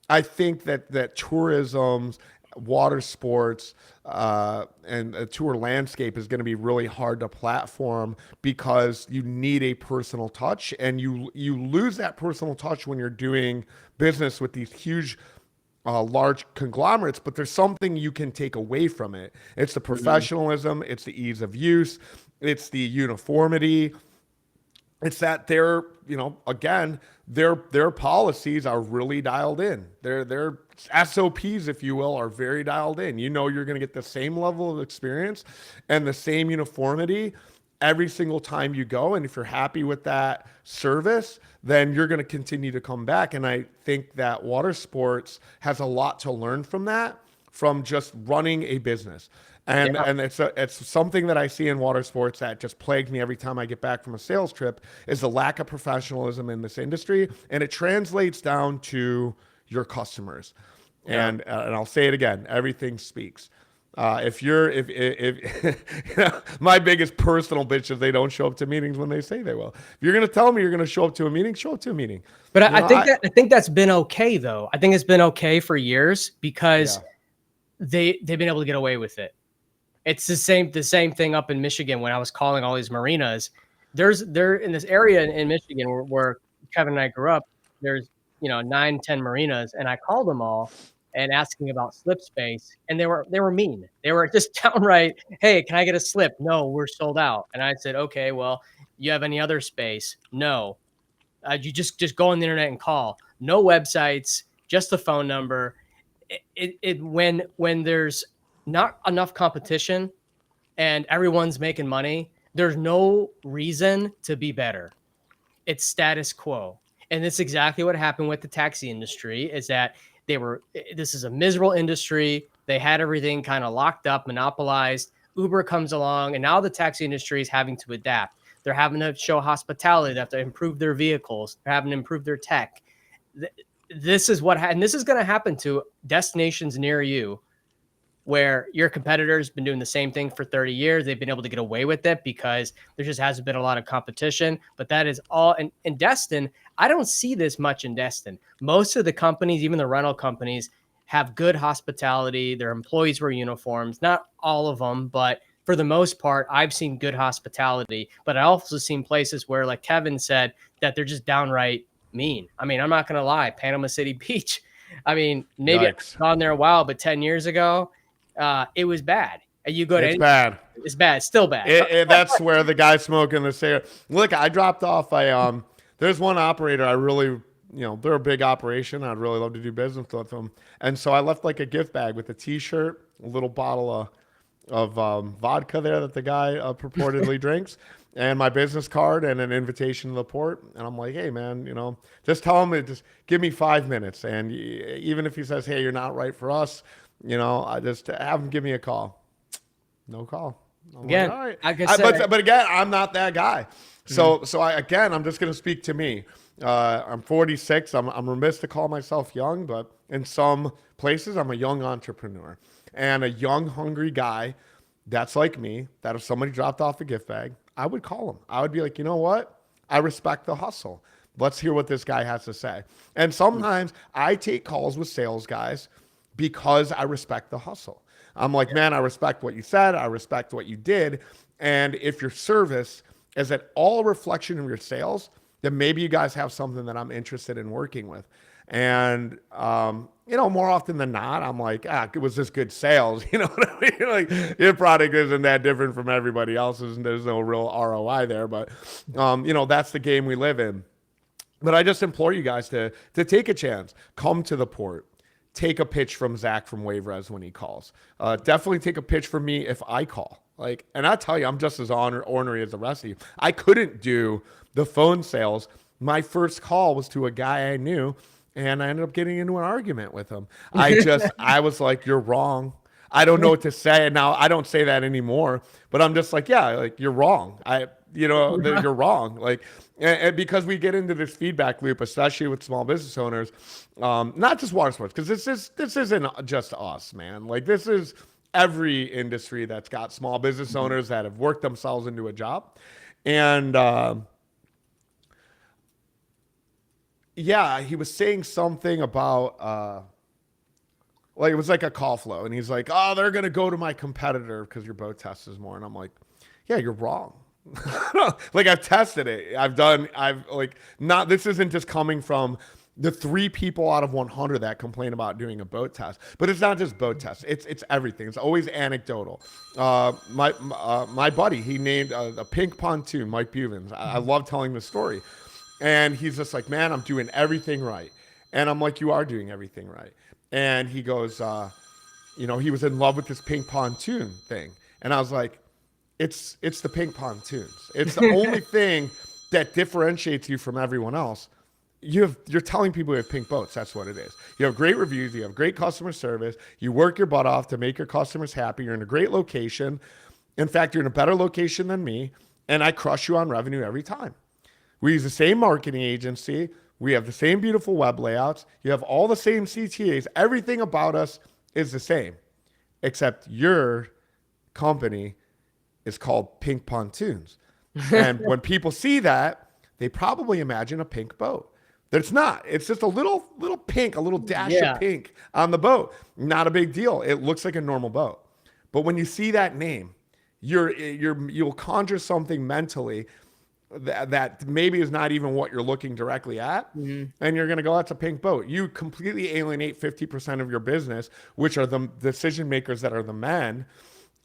I think that tourism, water sports, and a tour landscape is going to be really hard to platform because you need a personal touch, and you lose that personal touch when you're doing business with these huge, large conglomerates. But there's something you can take away from it. It's the professionalism, it's the ease of use, it's the uniformity. It's that they're, again, their policies are really dialed in. Their SOPs, if you will, are very dialed in. You're going to get the same level of experience and the same uniformity every single time you go. And if you're happy with that service, then you're going to continue to come back. And I think that water sports has a lot to learn from that, from just running a business. And Yeah. it's something that I see in water sports that just plagues me every time I get back from a sales trip is the lack of professionalism in this industry, and it translates down to your customers. Yeah. And I'll say it again, everything speaks. If you know, my biggest personal bitch is they don't show up to meetings when they say they will. If you're gonna tell me you're gonna show up to a meeting, show up to a meeting. But You know, I think that's been okay though. I think it's been okay for years because yeah, they've been able to get away with it. It's the same thing up in Michigan when I was calling all these marinas. There in this area in Michigan where Kevin and I grew up, there's 9, 10 marinas, and I called them all and asking about slip space, and they were mean. They were just downright, "Hey, can I get a slip?" "No, we're sold out." And I said, "Okay, well, you have any other space?" "No." You just go on the internet and call. No websites, just the phone number. When there's not enough competition and everyone's making money, there's no reason to be better. It's status quo. And that's exactly what happened with the taxi industry is that this is a miserable industry. They had everything kind of locked up, monopolized. Uber comes along, and now the taxi industry is having to adapt. They're having to show hospitality. They have to improve their vehicles. They're having to improve their tech. This is and this is going to happen to destinations near you where your competitor's been doing the same thing for 30 years. They've been able to get away with it because there just hasn't been a lot of competition. But that is all. And in Destin, I don't see this much in Destin. Most of the companies, even the rental companies, have good hospitality. Their employees wear uniforms. Not all of them, but for the most part, I've seen good hospitality. But I also seen places where, like Kevin said, that they're just downright mean. I mean, I'm not going to lie. Panama City Beach. I mean, maybe yikes, I've gone there a while, but 10 years ago, it was bad. You go to it's bad. it's bad. It's still bad. That's where the guy smoking the cigarette. Look, I dropped off. There's one operator I really, they're a big operation. I'd really love to do business with them. And so I left like a gift bag with a T-shirt, a little bottle of vodka there that the guy purportedly drinks, and my business card and an invitation to the port. And I'm like, hey man, just tell him to just give me 5 minutes. And even if he says, hey, you're not right for us, I just have him give me a call. No call. I'm Again, like, all right. like I said, But again, I'm not that guy. So I'm just going to speak to me. I'm 46. I'm remiss to call myself young, but in some places, I'm a young entrepreneur and a young, hungry guy that's like me, that if somebody dropped off a gift bag, I would call him. I would be like, you know what? I respect the hustle. Let's hear what this guy has to say. And sometimes I take calls with sales guys because I respect the hustle. I'm like, man, I respect what you said. I respect what you did. And if your service is at all a reflection of your sales, then maybe you guys have something that I'm interested in working with. And, more often than not, I'm like, it was just good sales. You know what I mean? Like your product isn't that different from everybody else's and there's no real ROI there. But, that's the game we live in. But I just implore you guys to take a chance. Come to the port. Take a pitch from Zach from WaveRes when he calls. Definitely take a pitch from me if I call. And I tell you, I'm just as ornery as the rest of you. I couldn't do the phone sales. My first call was to a guy I knew, and I ended up getting into an argument with him. I was like, you're wrong. I don't know what to say. And now I don't say that anymore, but I'm just like, yeah, like you're wrong. You're wrong. And because we get into this feedback loop, especially with small business owners, not just water sports, because this isn't just us, man. Like this is every industry that's got small business owners that have worked themselves into a job. And he was saying something about it was like a call flow, and he's like, oh, they're gonna go to my competitor because your boat test is more. And I'm like, yeah, you're wrong. Like I've tested it. This isn't just coming from the 3 people out of 100 that complain about doing a boat test, but it's not just boat tests. It's everything. It's always anecdotal. My buddy, he named a pink pontoon, Mike Buvens. I love telling the story. And he's just like, man, I'm doing everything right. And I'm like, you are doing everything right. And he goes, he was in love with this pink pontoon thing. And I was like, it's the pink pontoons. It's the only thing that differentiates you from everyone else. you're telling people you have pink boats. That's what it is. You have great reviews. You have great customer service. You work your butt off to make your customers happy. You're in a great location. In fact, you're in a better location than me, and I crush you on revenue every time. We use the same marketing agency. We have the same beautiful web layouts. You have all the same CTAs. Everything about us is the same, except your company is called Pink Pontoons. And when people see that, they probably imagine a pink boat. It's not. It's just a little pink, a little dash of pink on the boat. Not a big deal. It looks like a normal boat. But when you see that name, you'll conjure something mentally that maybe is not even what you're looking directly at. Mm-hmm. And you're going to go, that's a pink boat. You completely alienate 50% of your business, which are the decision makers that are the men.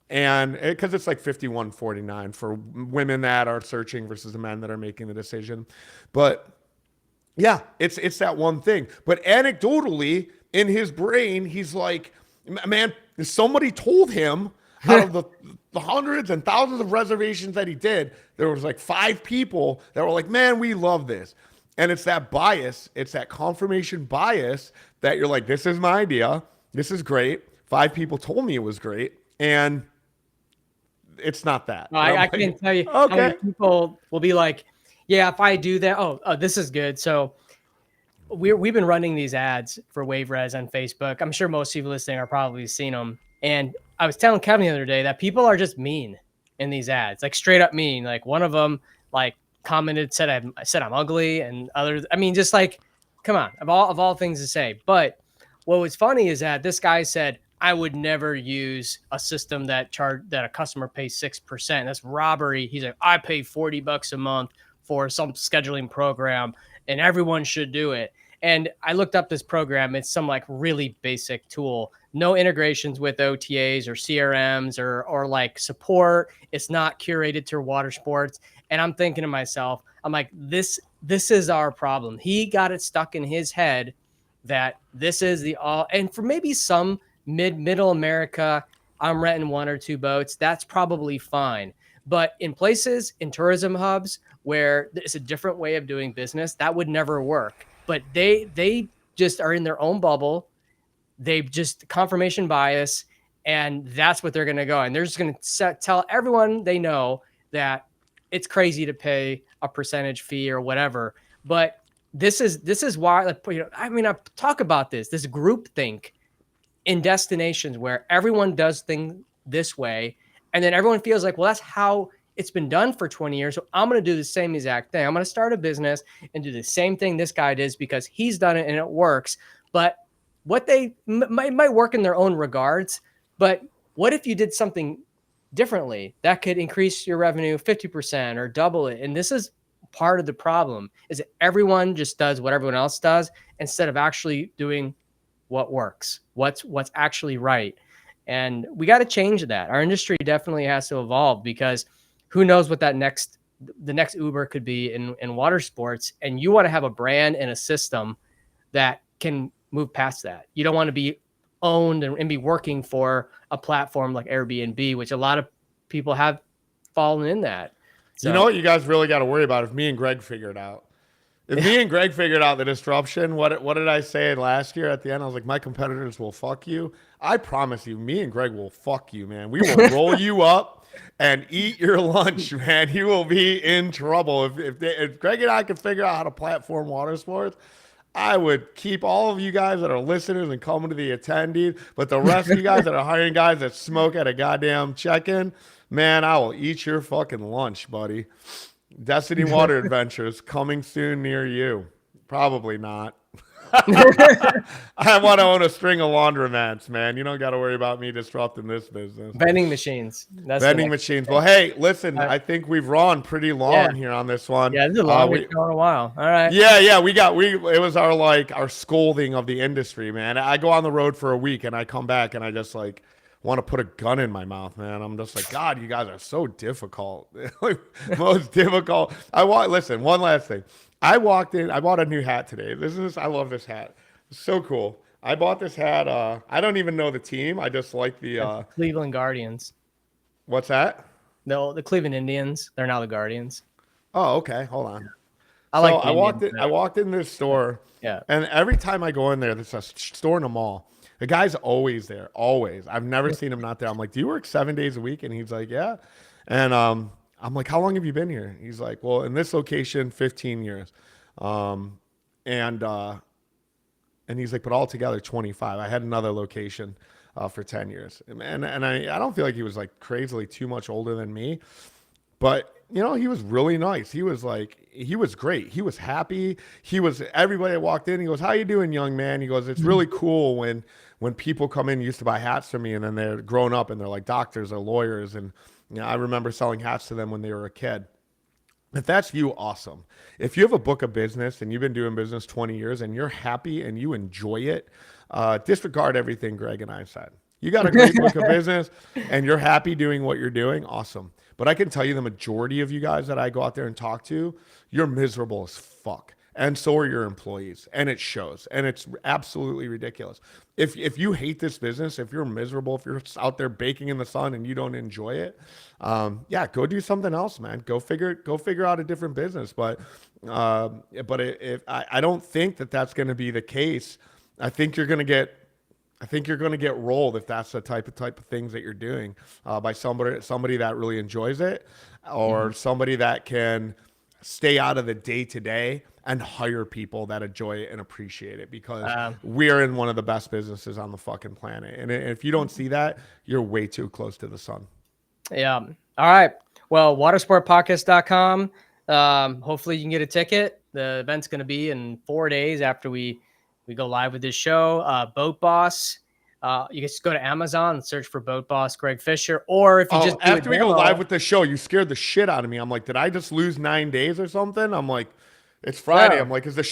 And because it's like 51-49 for women that are searching versus the men that are making the decision. But yeah, it's that one thing. But anecdotally, in his brain, he's like, man, somebody told him out of the hundreds and thousands of reservations that he did, there was like 5 people that were like, man, we love this. And it's that bias. It's that confirmation bias that you're like, this is my idea. This is great. 5 people told me it was great. And it's not that. I can't tell you how many people will be like, yeah, if I do that, oh, this is good. So we've been running these ads for Wave Res on Facebook. I'm sure most people listening are probably seen them. And I was telling Kevin the other day that people are just mean in these ads, like straight up mean. Like one of them like commented, said I'm ugly, and others. I mean, just like, come on, of all things to say. But what was funny is that this guy said, I would never use a system that a customer pays 6%. That's robbery. He's like, I pay $40 a month for some scheduling program, and everyone should do it. And I looked up this program. It's some like really basic tool. No integrations with OTAs or CRMs or like support. It's not curated to water sports. And I'm thinking to myself, I'm like, this is our problem. He got it stuck in his head that this is the all. And for maybe some middle America, I'm renting 1 or 2 boats. That's probably fine. But in places, in tourism hubs where it's a different way of doing business, that would never work. But they just are in their own bubble. They just confirmation bias, and that's what they're going to go. And they're just going to tell everyone they know that it's crazy to pay a percentage fee or whatever. But this is why, like, you know, I mean, I talk about this group think in destinations where everyone does things this way, and then everyone feels like, well, that's how it's been done for 20 years. So I'm going to do the same exact thing. I'm going to start a business and do the same thing this guy does because he's done it and it works. But what they might work in their own regards. But what if you did something differently that could increase your revenue 50% or double it? And this is part of the problem, is that everyone just does what everyone else does instead of actually doing what works, what's actually right. And we got to change that. Our industry definitely has to evolve, because who knows what the next Uber could be in water sports. And you want to have a brand and a system that can move past that. You don't want to be owned and be working for a platform like Airbnb, which a lot of people have fallen in that. So, you know what you guys really got to worry about if me and Greg figure it out? If me and Greg figured out the disruption, what did I say last year at the end? I was like, my competitors will fuck you. I promise you, me and Greg will fuck you, man. We will roll you up and eat your lunch, man. You will be in trouble. If Greg and I could figure out how to platform water sports, I would keep all of you guys that are listeners and coming to the attendees. But the rest of you guys that are hiring guys that smoke at a goddamn check-in, man, I will eat your fucking lunch, buddy. Destiny Water Adventures coming soon near you. Probably not. I want to own a string of laundromats, man. You don't got to worry about me disrupting this business. Vending machines. Vending machines. Well, hey, listen, I think we've run pretty long here on this one. Yeah, this is a long one in a while. All right. Yeah. It was our scolding of the industry, man. I go on the road for a week and I come back and I just like want to put a gun in my mouth, man. I'm just like, God, you guys are so difficult. Most difficult. Listen, one last thing. I walked in, I bought a new hat today. I love this hat. It's so cool. I bought this hat. I don't even know the team. I just like the Cleveland Guardians. What's that? No, the Cleveland Indians. They're now the Guardians. Oh, okay. Hold on. I So like the Indian bread. I walked in this store, Yeah. and every time I go in there, there's a store in a mall. The guy's always there, always. I've never seen him not there. I'm like, "Do you work 7 days a week?" And he's like, "Yeah." And I'm like, "How long have you been here?" He's like, "Well, in this location, 15 years." Um, and and he's like, "But altogether, 25." I had another location for 10 years, and I don't feel like he was like crazily too much older than me. But you know, he was really nice. He was like, he was great. He was happy. He was everybody that walked in. He goes, "How you doing, young man?" He goes, "It's really cool when people come in, used to buy hats from me, and then they're grown up and they're like doctors or lawyers." And you know, I remember selling hats to them when they were a kid. If that's you, awesome. If you have a book of business and you've been doing business 20 years and you're happy and you enjoy it, disregard everything Greg and I said. You got a great book of business and you're happy doing what you're doing, awesome. But I can tell you the majority of you guys that I go out there and talk to, you're miserable as fuck. And so are your employees. And it shows. And it's absolutely ridiculous. If you hate this business, if you're miserable, if you're out there baking in the sun and you don't enjoy it, yeah, go do something else, man. Go figure out a different business. I don't think that that's going to be the case. I think you're going to get rolled if that's the type of things that you're doing by somebody that really enjoys it, or somebody that can stay out of the day to day and hire people that enjoy it and appreciate it, because we're in one of the best businesses on the fucking planet. And if you don't see that, you're way too close to the sun. Yeah. All right. Well, watersportpodcast.com. Hopefully you can get a ticket. The event's going to be in 4 days after we go live with this show. Boat Boss. You can just go to Amazon and search for Boat Boss Greg Fisher, or if you just do after we go live with the show, you scared the shit out of me. I'm like, did I just lose 9 days or something? I'm like, it's Friday. No. I'm like, is the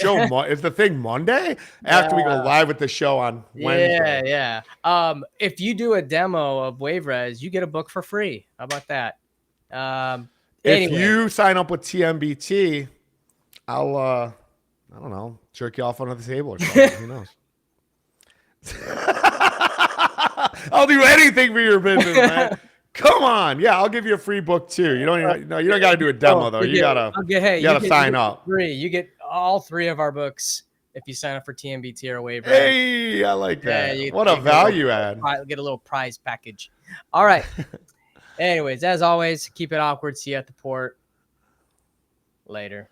thing Monday? After we go live with the show on Wednesday. Yeah. If you do a demo of WaveRes, you get a book for free. How about that? If you sign up with TMBT, I'll I don't know, jerk you off under the table or something. Who knows? I'll do anything for your business, man. Come on, yeah, I'll give you a free book too. You don't got to do a demo though. You gotta sign up. You get all 3 of our books if you sign up for TMBT or WaveRes. Hey, I like that. What a value add. Get a little prize package. All right. Anyways, as always, keep it awkward. See you at the port. Later.